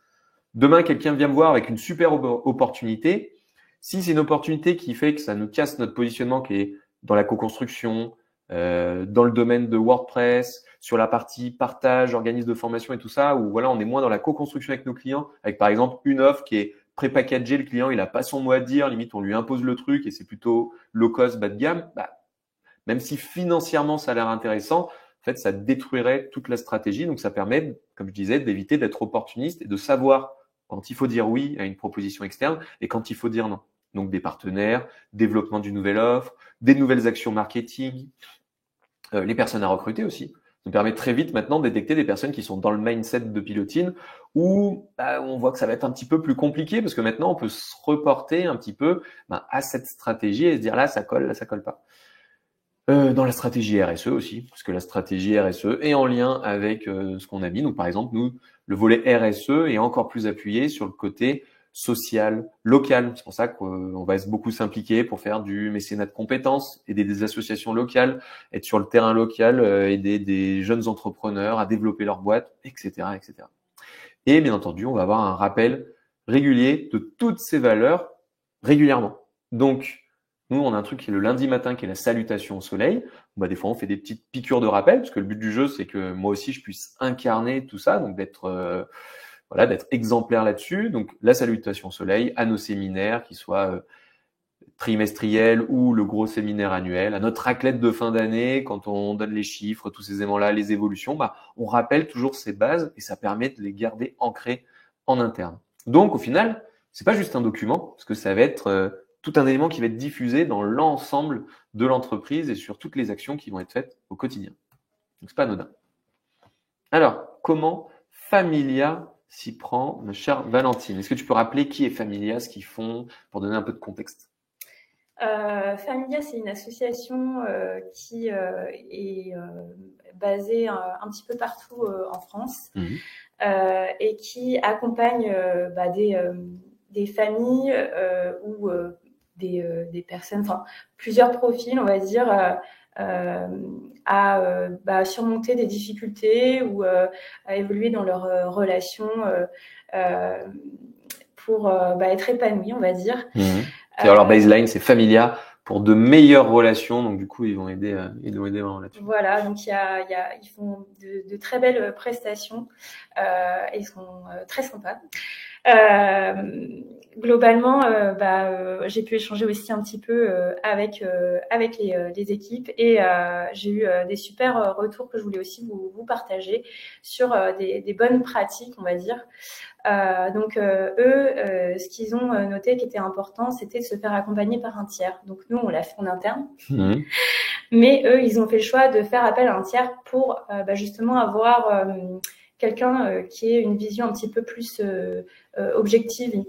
A: Demain, quelqu'un vient me voir avec une super opportunité. Si c'est une opportunité qui fait que ça nous casse notre positionnement qui est dans la co-construction, dans le domaine de WordPress, sur la partie partage, organisme de formation et tout ça, où on est moins dans la co-construction avec nos clients, avec par exemple une offre qui est pré-packagée, le client il a pas son mot à dire, limite on lui impose le truc et c'est plutôt low cost, bas de gamme, même si financièrement ça a l'air intéressant, en fait ça détruirait toute la stratégie. Donc ça permet, comme je disais, d'éviter d'être opportuniste et de savoir quand il faut dire oui à une proposition externe et quand il faut dire non. Donc des partenaires, développement d'une nouvelle offre, des nouvelles actions marketing, les personnes à recruter aussi. Ça nous permet très vite maintenant de détecter des personnes qui sont dans le mindset de Pilotine où on voit que ça va être un petit peu plus compliqué parce que maintenant on peut se reporter un petit peu à cette stratégie et se dire là ça colle pas. Dans la stratégie RSE aussi, parce que la stratégie RSE est en lien avec ce qu'on a mis. Donc par exemple, nous, le volet RSE est encore plus appuyé sur le côté social, local. C'est pour ça qu'on va beaucoup s'impliquer pour faire du mécénat de compétences, aider des associations locales, être sur le terrain local, aider des jeunes entrepreneurs à développer leur boîte, etc., etc. Et bien entendu, on va avoir un rappel régulier de toutes ces valeurs régulièrement. Donc, Nous, on a un truc qui est le lundi matin, qui est la salutation au soleil. Bah, des fois, on fait des petites piqûres de rappel, parce que le but du jeu, c'est que moi aussi, je puisse incarner tout ça, donc d'être voilà, d'être exemplaire là-dessus. Donc, la salutation au soleil à nos séminaires, qui soient trimestriels ou le gros séminaire annuel, à notre raclette de fin d'année, quand on donne les chiffres, tous ces éléments-là, les évolutions, bah, on rappelle toujours ces bases et ça permet de les garder ancrées en interne. Donc, au final, c'est pas juste un document, parce que ça va être tout un élément qui va être diffusé dans l'ensemble de l'entreprise et sur toutes les actions qui vont être faites au quotidien. Donc, c'est pas anodin. Alors, comment Familia s'y prend, ma chère Valentine? Est-ce que tu peux rappeler qui est Familia, ce qu'ils font, pour donner un peu de contexte?
B: Familia, c'est une association qui est basée un petit peu partout en France et qui accompagne des familles ou des personnes, enfin plusieurs profils, on va dire, à surmonter des difficultés ou à évoluer dans leurs relations pour être épanouis, on va dire.
A: Alors, leur baseline, c'est Familia pour de meilleures relations. Donc, du coup, ils vont aider vraiment là-dessus.
B: Voilà, donc ils font de très belles prestations et ils sont très sympas. Globalement, j'ai pu échanger aussi un petit peu avec les équipes et j'ai eu des super retours que je voulais aussi vous partager sur des bonnes pratiques, on va dire. Donc eux, ce qu'ils ont noté qui était important, c'était de se faire accompagner par un tiers. Donc nous, on l'a fait en interne. Mais eux, ils ont fait le choix de faire appel à un tiers pour justement avoir quelqu'un qui ait une vision un petit peu plus objective, une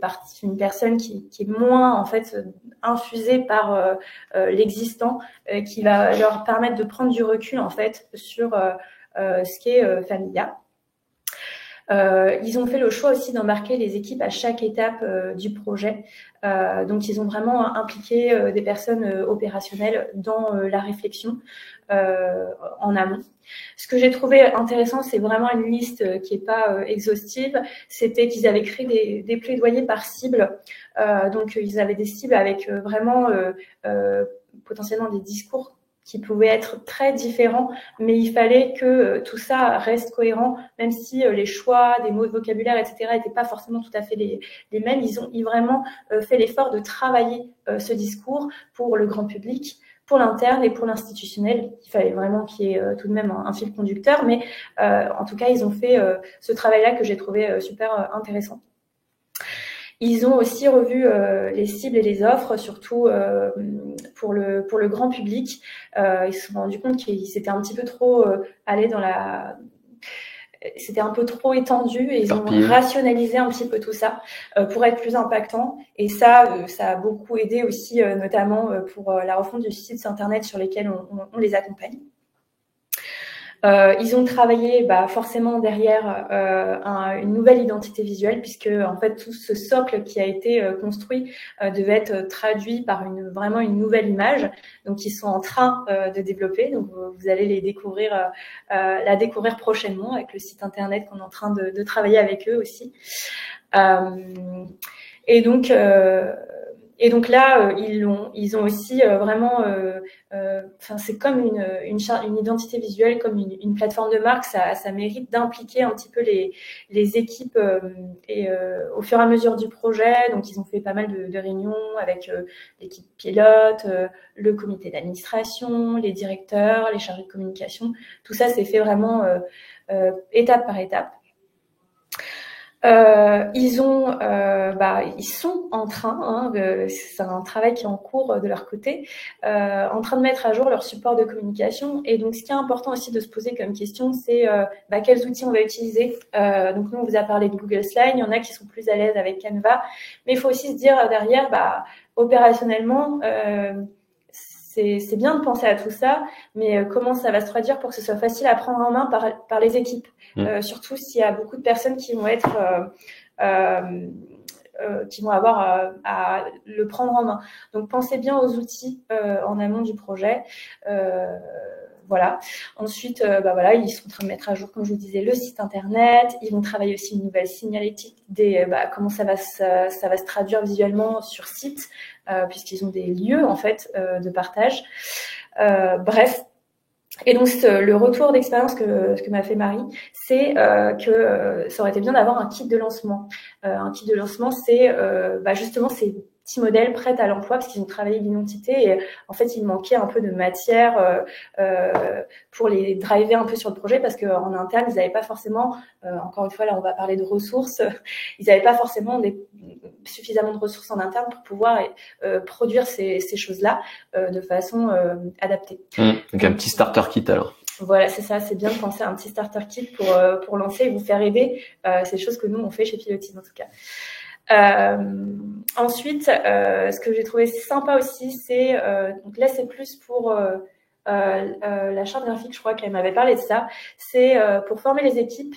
B: personne qui est moins en fait infusée par l'existant, qui va leur permettre de prendre du recul en fait sur ce qu'est Familia. Ils ont fait le choix aussi d'embarquer les équipes à chaque étape du projet. Donc, ils ont vraiment impliqué des personnes opérationnelles dans la réflexion en amont. Ce que j'ai trouvé intéressant, c'est vraiment une liste qui est pas exhaustive. C'était qu'ils avaient créé des plaidoyers par cible. Donc, ils avaient des cibles avec vraiment potentiellement des discours qui pouvaient être très différents, mais il fallait que tout ça reste cohérent, même si les choix des mots de vocabulaire, etc., n'étaient pas forcément tout à fait les mêmes. Ils ont vraiment fait l'effort de travailler ce discours pour le grand public, pour l'interne et pour l'institutionnel. Il fallait vraiment qu'il y ait tout de même un fil conducteur, mais en tout cas, ils ont fait ce travail-là que j'ai trouvé super intéressant. Ils ont aussi revu les cibles et les offres, surtout pour le grand public. Ils se sont rendus compte qu'ils s'étaient un petit peu trop allés dans c'était un peu trop étendu et ils ont rationalisé un petit peu tout ça pour être plus impactant. Et ça a beaucoup aidé aussi, notamment pour la refonte du site internet sur lesquels on les accompagne. Ils ont travaillé forcément derrière une nouvelle identité visuelle, puisque en fait tout ce socle qui a été construit devait être traduit par vraiment une nouvelle image. Donc ils sont en train de développer. Donc vous allez la découvrir prochainement avec le site internet qu'on est en train de travailler avec eux aussi. Et donc là, ils ont aussi vraiment, c'est comme une identité visuelle, comme une plateforme de marque. Ça mérite d'impliquer un petit peu les équipes et au fur et à mesure du projet. Donc, ils ont fait pas mal de réunions avec l'équipe pilote, le comité d'administration, les directeurs, les chargés de communication. Tout ça, c'est fait vraiment étape par étape. Ils sont en train, c'est un travail qui est en cours de leur côté, en train de mettre à jour leur support de communication. Et donc, ce qui est important aussi de se poser comme question, c'est quels outils on va utiliser. Donc, nous, on vous a parlé de Google Slides. Il y en a qui sont plus à l'aise avec Canva, mais il faut aussi se dire derrière, opérationnellement, c'est bien de penser à tout ça, mais comment ça va se traduire pour que ce soit facile à prendre en main par les équipes, surtout s'il y a beaucoup de personnes qui vont être qui vont avoir à le prendre en main. Donc pensez bien aux outils en amont du projet. Voilà. Ensuite, ils sont en train de mettre à jour, comme je vous disais, le site internet. Ils vont travailler aussi une nouvelle signalétique comment ça va se traduire visuellement sur site. puisqu'ils ont des lieux en fait de partage. Bref. Et donc le retour d'expérience que m'a fait Marie, c'est que ça aurait été bien d'avoir un kit de lancement. Un kit de lancement, c'est justement ces petits modèles prêts à l'emploi parce qu'ils ont travaillé l'identité et en fait il manquait un peu de matière pour les driver un peu sur le projet parce qu'en interne ils n'avaient pas forcément, encore une fois là on va parler de ressources, ils n'avaient pas forcément suffisamment de ressources en interne pour pouvoir produire ces choses-là de façon adaptée.
A: Donc un petit starter kit alors.
B: Voilà, c'est ça, c'est bien de penser à un petit starter kit pour lancer et vous faire aider. C'est des choses que nous on fait chez Pilotine en tout cas. Ensuite, ce que j'ai trouvé sympa aussi, c'est donc là c'est plus pour la charte graphique, je crois qu'elle m'avait parlé de ça. C'est pour former les équipes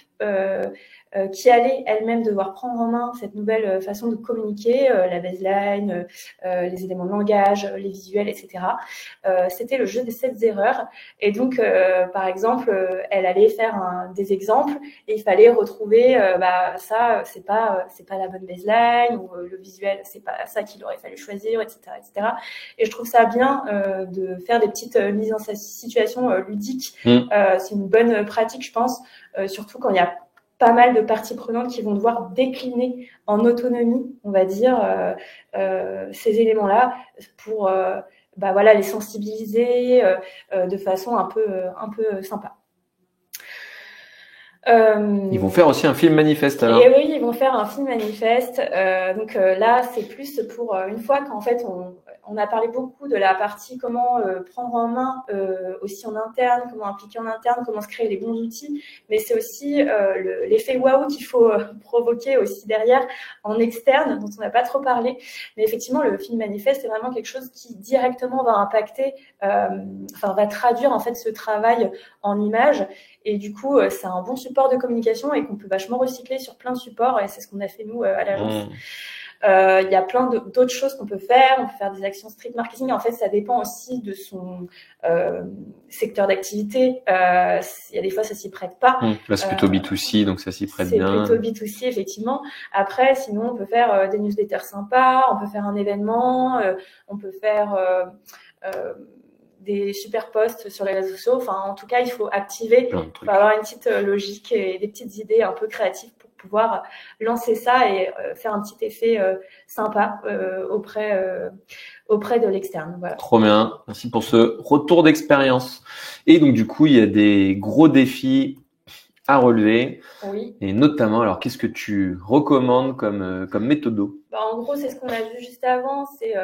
B: qui allaient elles-mêmes devoir prendre en main cette nouvelle façon de communiquer, la baseline, les éléments de langage, les visuels, etc. C'était le jeu des 7 erreurs. Et donc, par exemple, elle allait faire des exemples et il fallait retrouver, ça, c'est pas la bonne baseline ou le visuel, c'est pas ça qu'il aurait fallu choisir, etc., etc. Et je trouve ça bien de faire des petites mises en situation ludiques. C'est une bonne pratique, je pense, surtout quand il y a pas mal de parties prenantes qui vont devoir décliner en autonomie, on va dire, ces éléments-là pour les sensibiliser de façon un peu sympa.
A: Ils vont faire aussi un film manifeste alors.
B: Et oui, ils vont faire un film manifeste. Donc là, c'est plus pour une fois qu'en fait on a parlé beaucoup de la partie comment prendre en main aussi en interne, comment impliquer en interne, comment se créer les bons outils. Mais c'est aussi l'effet waouh qu'il faut provoquer aussi derrière en externe, dont on n'a pas trop parlé. Mais effectivement, le film manifeste c'est vraiment quelque chose qui directement va impacter, va traduire en fait ce travail en images. Et du coup, c'est un bon support de communication et qu'on peut vachement recycler sur plein de supports. Et c'est ce qu'on a fait, nous, à l'agence. Il y a plein d'autres choses qu'on peut faire. On peut faire des actions street marketing. En fait, ça dépend aussi de son secteur d'activité. Il y a des fois, ça s'y prête pas.
A: Là, c'est plutôt B2C, donc ça s'y prête bien.
B: C'est plutôt B2C, effectivement. Après, sinon, on peut faire des newsletters sympas. On peut faire un événement. On peut faire... des super posts sur les réseaux sociaux. Enfin, en tout cas, il faut activer, il faut avoir une petite logique et des petites idées un peu créatives pour pouvoir lancer ça et faire un petit effet sympa auprès de l'externe. Voilà.
A: Trop bien. Merci pour ce retour d'expérience. Et donc, du coup, il y a des gros défis à relever.
B: Oui.
A: Et notamment, alors, qu'est-ce que tu recommandes comme méthodo?
B: En gros, c'est ce qu'on a vu juste avant. C'est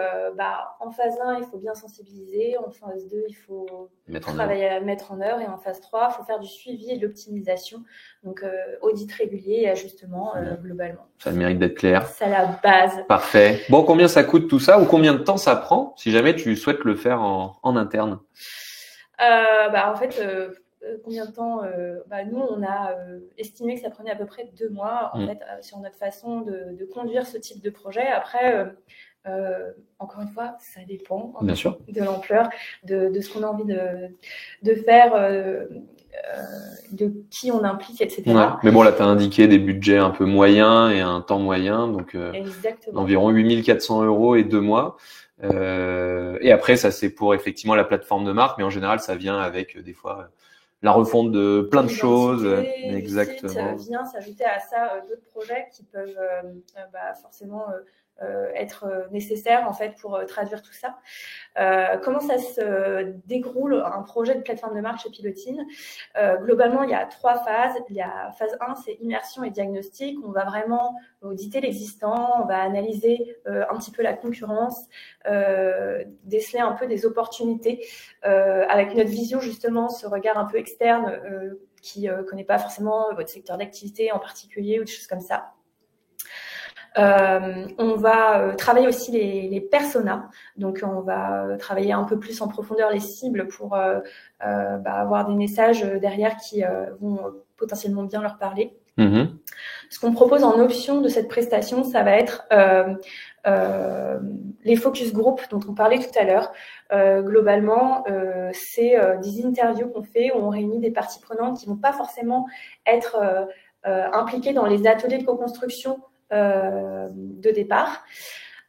B: en phase 1, il faut bien sensibiliser. En phase 2, il faut travailler à mettre en œuvre. Et en phase 3, il faut faire du suivi et de l'optimisation. Donc, audit régulier et ajustement globalement.
A: Ça a le mérite d'être clair.
B: C'est la base.
A: Parfait. Bon, combien ça coûte tout ça ou combien de temps ça prend si jamais tu souhaites le faire en interne?
B: En fait... combien de temps nous, on a estimé que ça prenait à peu près 2 mois en fait, sur notre façon de conduire ce type de projet. Après, encore une fois, ça dépend
A: bien sûr
B: de l'ampleur, de ce qu'on a envie de faire, de qui on implique, etc.
A: Ouais. Mais bon, là, tu as indiqué des budgets un peu moyens et un temps moyen, donc environ 8 400 € et 2 mois. Et après, ça, c'est pour effectivement la plateforme de marque, mais en général, ça vient avec des fois... la refonte de plein de choses. Exactement.
B: Site vient s'ajouter à ça d'autres projets qui peuvent forcément être nécessaires en fait pour traduire tout ça. Comment ça se déroule un projet de plateforme de marque chez Pilotine? Globalement, il y a 3 phases. Il y a phase 1, c'est immersion et diagnostic. On va vraiment auditer l'existant, on va analyser un petit peu la concurrence, déceler un peu des opportunités avec notre vision justement, ce regard un peu externe qui connaît pas forcément votre secteur d'activité en particulier ou des choses comme ça. On va travailler aussi les personas, donc on va travailler un peu plus en profondeur les cibles pour avoir des messages derrière qui vont potentiellement bien leur parler. Ce qu'on propose en option de cette prestation, ça va être les focus group dont on parlait tout à l'heure. Globalement, c'est des interviews qu'on fait où on réunit des parties prenantes qui vont pas forcément être impliquées dans les ateliers de co-construction de départ.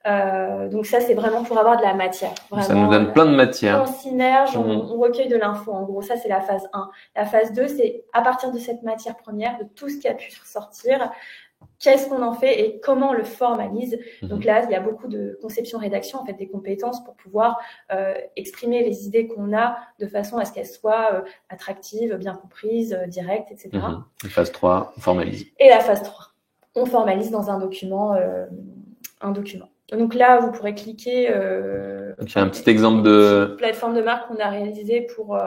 B: Donc ça, c'est vraiment pour avoir de la matière. Vraiment,
A: ça nous donne plein de matière.
B: On s'immerge, on recueille de l'info. En gros, ça, c'est la phase 1. La phase 2, c'est à partir de cette matière première, de tout ce qui a pu ressortir, qu'est-ce qu'on en fait et comment on le formalise. Donc là, il y a beaucoup de conception-rédaction, en fait, des compétences pour pouvoir exprimer les idées qu'on a de façon à ce qu'elles soient attractives, bien comprises, directes, etc.
A: Phase 3, on formalise.
B: Et la phase 3, on formalise dans un document. Donc là, vous pourrez cliquer.
A: Donc, il y a un petit exemple de
B: plateforme de marque qu'on a réalisée pour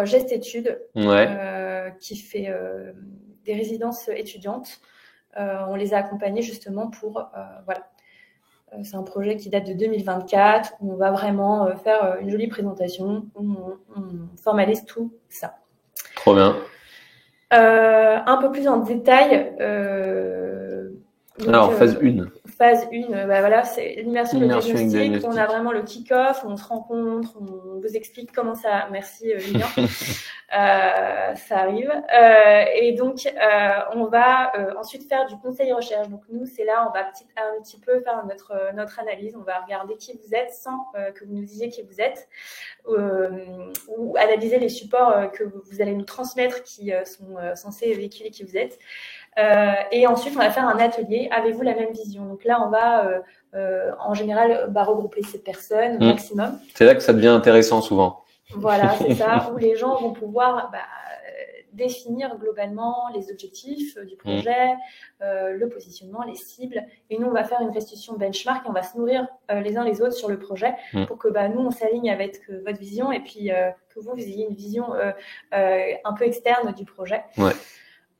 B: Gestétudes, qui fait des résidences étudiantes. On les a accompagnés justement pour c'est un projet qui date de 2024 où on va vraiment faire une jolie présentation où on formalise tout ça.
A: Trop bien.
B: Un peu plus en détail.
A: Alors, phase 1.
B: Phase 1, voilà, c'est l'immersion de diagnostic. On a vraiment le kick-off, on se rencontre, on vous explique comment ça. Merci Julien. Ça arrive. Et donc, on va ensuite faire du conseil recherche. Donc nous, c'est là, on va un petit peu faire notre analyse. On va regarder qui vous êtes sans que vous nous disiez qui vous êtes, ou analyser les supports que vous allez nous transmettre qui sont censés véhiculer qui vous êtes. Et ensuite, on va faire un atelier. Avez-vous la même vision? Donc là, on va en général regrouper 7 personnes au maximum.
A: C'est là que ça devient intéressant souvent.
B: Voilà, c'est ça, où les gens vont pouvoir définir globalement les objectifs du projet, le positionnement, les cibles. Et nous, on va faire une restitution benchmark et on va se nourrir les uns les autres sur le projet pour que nous, on s'aligne avec votre vision et puis que vous ayez une vision un peu externe du projet.
A: Ouais.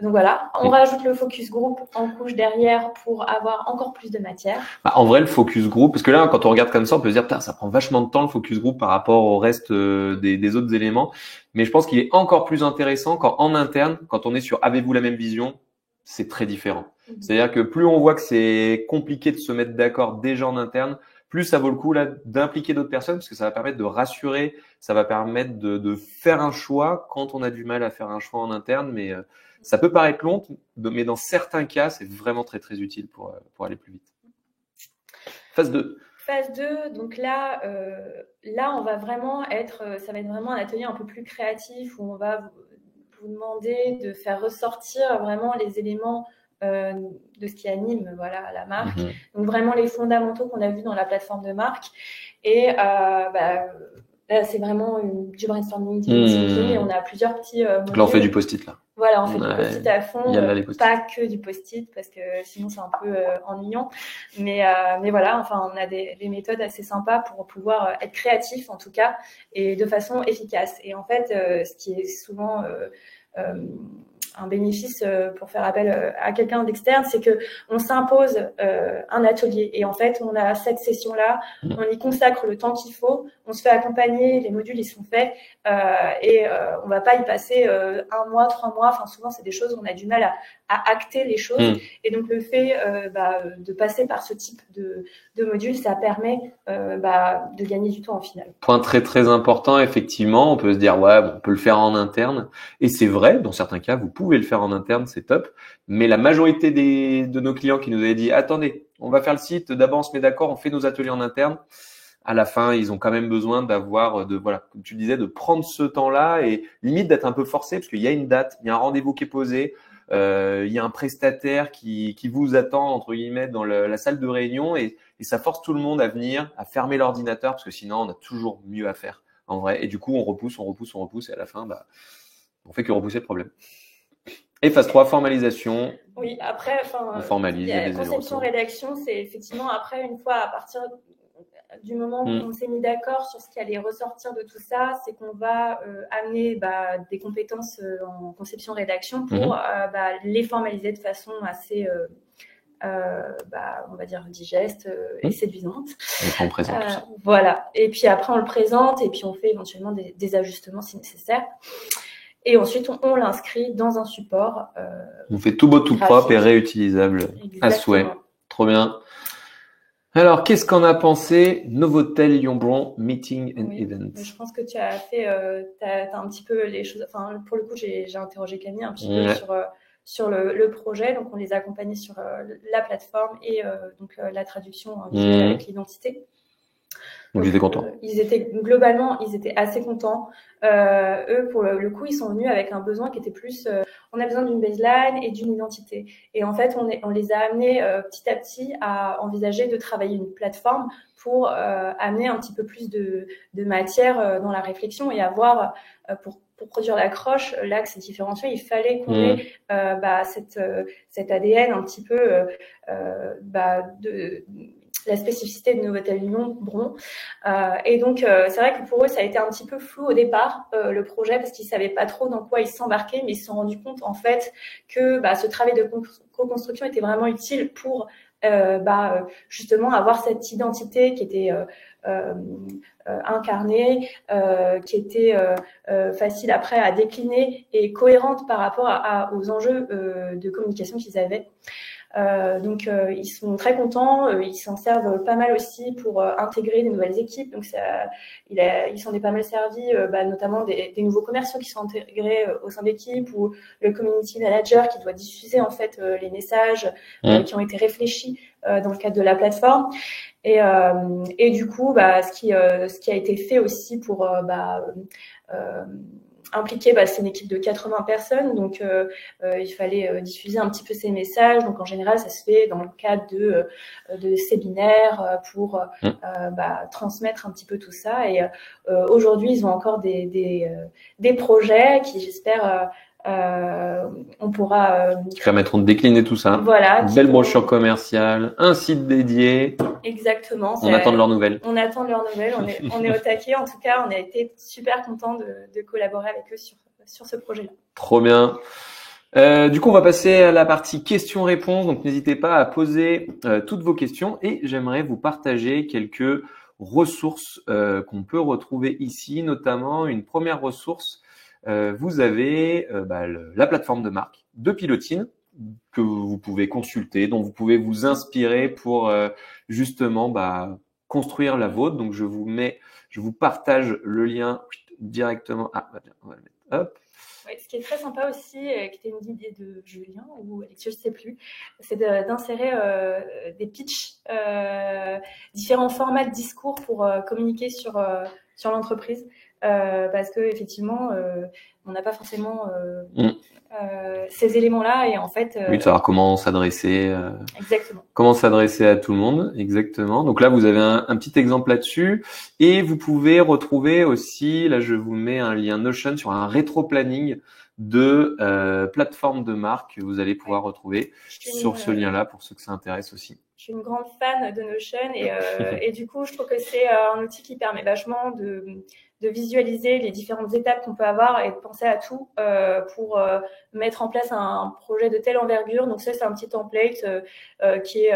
B: Donc voilà, on rajoute le focus group en couche derrière pour avoir encore plus de matière.
A: En vrai, le focus group, parce que là, quand on regarde comme ça, on peut se dire, putain, ça prend vachement de temps le focus group par rapport au reste des autres éléments. Mais je pense qu'il est encore plus intéressant quand en interne, quand on est sur avez-vous la même vision, c'est très différent. C'est-à-dire que plus on voit que c'est compliqué de se mettre d'accord déjà en interne, plus ça vaut le coup là d'impliquer d'autres personnes parce que ça va permettre de rassurer, ça va permettre de faire un choix quand on a du mal à faire un choix en interne, mais ça peut paraître long, mais dans certains cas, c'est vraiment très très utile pour aller plus vite. Phase 2.
B: Phase 2, donc là on va vraiment ça va être vraiment un atelier un peu plus créatif où on va vous demander de faire ressortir vraiment les éléments de ce qui anime la marque. Donc vraiment les fondamentaux qu'on a vus dans la plateforme de marque. Et là, c'est vraiment du brainstorming. Et on a plusieurs petits modules.
A: Là, on fait du post-it là.
B: Voilà, on fait du post-it à fond,
A: pas
B: que du post-it parce que sinon c'est un peu ennuyant. Mais voilà, enfin on a des méthodes assez sympas pour pouvoir être créatif en tout cas et de façon efficace. Et en fait, ce qui est souvent un bénéfice pour faire appel à quelqu'un d'externe, c'est que on s'impose un atelier et en fait on a cette session là, on y consacre le temps qu'il faut, on se fait accompagner, les modules ils sont faits et on va pas y passer 1 mois, 3 mois, enfin souvent c'est des choses où on a du mal à acter les choses et donc le fait de passer par ce type de module, ça permet de gagner du temps en final.
A: Point très très important, effectivement, on peut se dire on peut le faire en interne et c'est vrai, dans certains cas vous pouvez le faire en interne, c'est top, mais la majorité de nos clients qui nous avaient dit attendez, on va faire le site, d'abord on se met d'accord, on fait nos ateliers en interne, à la fin ils ont quand même besoin d'avoir comme tu disais, de prendre ce temps-là et limite d'être un peu forcé parce qu'il y a une date, il y a un rendez-vous qui est posé, il y a un prestataire qui vous attend entre guillemets dans la salle de réunion et ça force tout le monde à venir, à fermer l'ordinateur parce que sinon on a toujours mieux à faire en vrai et du coup on repousse et à la fin on fait que repousser le problème. Et phase 3, formalisation.
B: Oui, après,
A: on formalise.
B: La conception-rédaction, c'est effectivement après, une fois à partir du moment où on s'est mis d'accord sur ce qui allait ressortir de tout ça, c'est qu'on va amener des compétences en conception-rédaction pour les formaliser de façon assez, on va dire, digeste et séduisante.
A: On présente tout ça.
B: Voilà. Et puis après, on le présente et puis on fait éventuellement des ajustements si nécessaire. Et ensuite, on l'inscrit dans un support.
A: On fait tout beau, tout propre et réutilisable. Exactement. À souhait. Trop bien. Alors, qu'est-ce qu'on a pensé Novotel Lyon-Bron Meeting and Events?
B: Je pense que tu as fait, t'as un petit peu les choses. Enfin, pour le coup, j'ai interrogé Camille un petit peu sur le projet. Donc, on les a accompagnés sur la plateforme et donc la traduction visuelle avec l'identité.
A: Donc, j'étais content.
B: Ils étaient assez contents. Eux, pour le coup, ils sont venus avec un besoin qui était plus, on a besoin d'une baseline et d'une identité. Et en fait, on les a amenés petit à petit à envisager de travailler une plateforme pour amener un petit peu plus de matière dans la réflexion et avoir, pour produire l'accroche, l'axe différenciant, il fallait qu'on ait cet ADN un petit peu de la spécificité de Novotel-Lyon-Bron. Et donc, c'est vrai que pour eux, ça a été un petit peu flou au départ, le projet, parce qu'ils savaient pas trop dans quoi ils s'embarquaient, mais ils se sont rendus compte, en fait, que ce travail de co-construction était vraiment utile pour justement avoir cette identité qui était incarnée, qui était facile après à décliner et cohérente par rapport aux enjeux de communication qu'ils avaient. Donc ils sont très contents, ils s'en servent pas mal aussi pour intégrer des nouvelles équipes. Donc ils s'en est pas mal servis, notamment des nouveaux commerciaux qui sont intégrés au sein d'équipes, ou le community manager qui doit diffuser en fait les messages qui ont été réfléchis dans le cadre de la plateforme. Et du coup, ce qui a été fait aussi pour impliqué, c'est une équipe de 80 personnes, donc il fallait diffuser un petit peu ces messages. Donc en général, ça se fait dans le cadre de séminaires pour transmettre un petit peu tout ça. Et aujourd'hui, ils ont encore des projets qui, j'espère, on pourra
A: qui permettront de décliner tout ça.
B: Voilà,
A: belle brochure commerciale, un site dédié.
B: Exactement.
A: On attend de leurs nouvelles.
B: On attend de leurs nouvelles. On est au taquet. En tout cas, on a été super contents de collaborer avec eux sur ce projet-là.
A: Trop bien. Du coup, on va passer à la partie questions-réponses. Donc, n'hésitez pas à poser toutes vos questions, et j'aimerais vous partager quelques ressources qu'on peut retrouver ici, notamment une première ressource. Vous avez la plateforme de marque de Pilotine que vous pouvez consulter, dont vous pouvez vous inspirer pour justement construire la vôtre. Donc je vous partage le lien directement. On va le mettre. Hop.
B: Ouais, ce qui est très sympa aussi, qui était une idée de Julien ou Alexia, je sais plus, c'est d'insérer des pitchs, différents formats de discours pour communiquer sur l'entreprise, parce que effectivement, on n'a pas forcément ces éléments-là, et en fait,
A: oui, de savoir comment s'adresser.
B: Exactement.
A: Comment s'adresser à tout le monde, exactement. Donc là, vous avez un petit exemple là-dessus, et vous pouvez retrouver aussi, là, je vous mets un lien Notion sur un rétro-planning de plateforme de marque que vous allez pouvoir retrouver sur ce lien-là pour ceux que ça intéresse aussi.
B: Je suis une grande fan de Notion, et du coup, je trouve que c'est un outil qui permet vachement de visualiser les différentes étapes qu'on peut avoir et de penser à tout pour mettre en place un projet de telle envergure. Donc ça, c'est un petit template qui est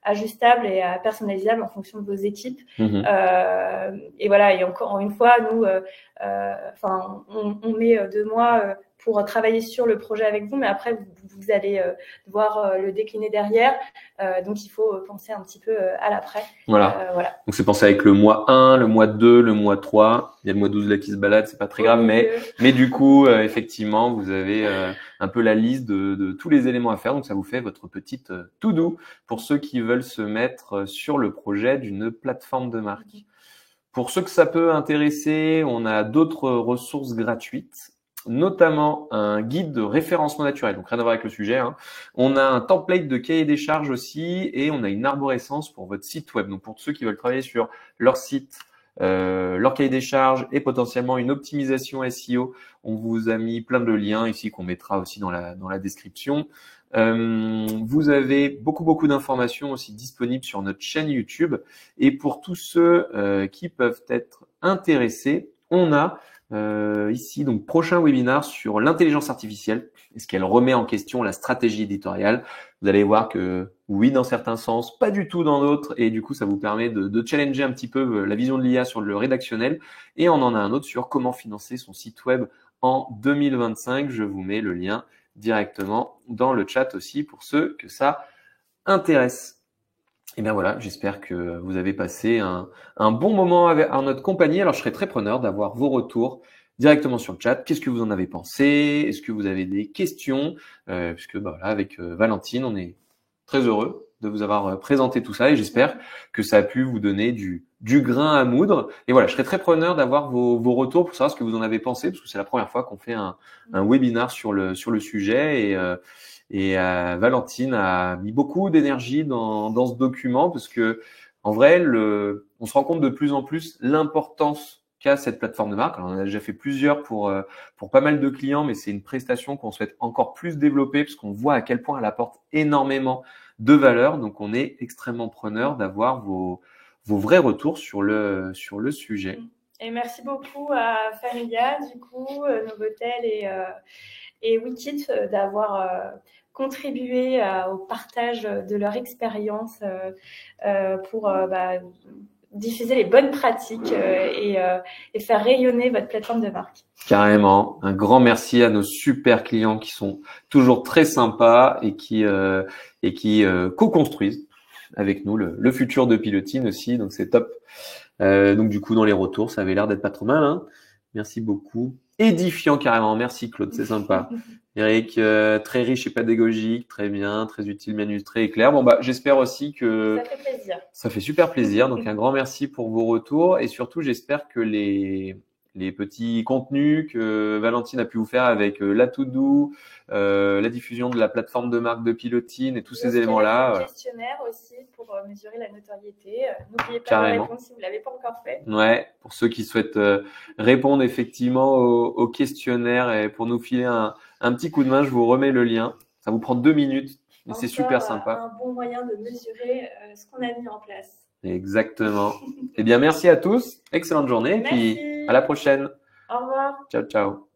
B: ajustable et personnalisable en fonction de vos équipes. Et voilà, et encore une fois, nous, on met 2 mois pour travailler sur le projet avec vous, mais après, vous allez devoir le décliner derrière. Donc, il faut penser un petit peu à l'après.
A: Voilà. Donc, c'est penser avec le mois 1, le mois 2, le mois 3. Il y a le mois 12 là qui se balade, c'est pas très grave, mais du coup, effectivement, vous avez un peu la liste de tous les éléments à faire. Donc, ça vous fait votre petite to-do pour ceux qui veulent se mettre sur le projet d'une plateforme de marque. Pour ceux que ça peut intéresser, on a d'autres ressources gratuites, notamment un guide de référencement naturel, donc rien à voir avec le sujet. On a un template de cahier des charges aussi, et on a une arborescence pour votre site web. Donc pour ceux qui veulent travailler sur leur site, leur cahier des charges et potentiellement une optimisation SEO, on vous a mis plein de liens ici qu'on mettra aussi dans la description. Vous avez beaucoup d'informations aussi disponibles sur notre chaîne YouTube, et pour tous ceux qui peuvent être intéressés, on a ici donc prochain webinaire sur l'intelligence artificielle. Est-ce qu'elle remet en question la stratégie éditoriale? Vous allez voir que oui, dans certains sens, pas du tout dans d'autres, et du coup ça vous permet de challenger un petit peu la vision de l'IA sur le rédactionnel. Et on en a un autre sur comment financer son site web en 2025. Je vous mets le lien directement dans le chat aussi pour ceux que ça intéresse. Et bien voilà, j'espère que vous avez passé un bon moment en notre compagnie. Alors je serais très preneur d'avoir vos retours directement sur le chat. Qu'est-ce que vous en avez pensé? Est-ce que vous avez des questions? Puisque bah, voilà, avec Valentine, on est très heureux de vous avoir présenté tout ça et j'espère que ça a pu vous donner du grain à moudre. Et voilà, je serais très preneur d'avoir vos retours pour savoir ce que vous en avez pensé, parce que c'est la première fois qu'on fait un webinar sur le sujet et Valentine a mis beaucoup d'énergie dans ce document parce que en vrai, on se rend compte de plus en plus l'importance qu'a cette plateforme de marque. Alors, on a déjà fait plusieurs pour pas mal de clients, mais c'est une prestation qu'on souhaite encore plus développer parce qu'on voit à quel point elle apporte énormément de valeur. Donc, on est extrêmement preneur d'avoir vos vrais retours sur le sujet.
B: Et merci beaucoup à Familia, du coup, Novotel et Wikit d'avoir contribué au partage de leur expérience pour diffuser les bonnes pratiques et faire rayonner votre plateforme de marque.
A: Carrément. Un grand merci à nos super clients qui sont toujours très sympas et qui co-construisent avec nous le futur de Pilotine aussi. Donc, c'est top. Donc, du coup, dans les retours, ça avait l'air d'être pas trop mal. Hein. Merci beaucoup. Édifiant carrément. Merci Claude, c'est sympa. Eric, très riche et pédagogique, très bien, très utile, bien illustré et clair. Bon, bah, j'espère aussi que
B: ça fait plaisir.
A: Ça fait super plaisir. Donc, un grand merci pour vos retours et surtout, j'espère que les petits contenus que Valentine a pu vous faire avec la To-Do, la diffusion de la plateforme de marque de Pilotine et tous ces éléments-là.
B: Un questionnaire aussi pour mesurer la notoriété. N'oubliez pas de répondre si vous ne l'avez pas encore fait.
A: Ouais, pour ceux qui souhaitent répondre effectivement au questionnaire et pour nous filer un petit coup de main, je vous remets le lien. Ça vous prend 2 minutes, mais c'est super sympa.
B: Un bon moyen de mesurer ce qu'on a mis en place.
A: Exactement. Eh bien, merci à tous. Excellente journée.
B: Merci.
A: Et puis, à la prochaine.
B: Au revoir.
A: Ciao, ciao.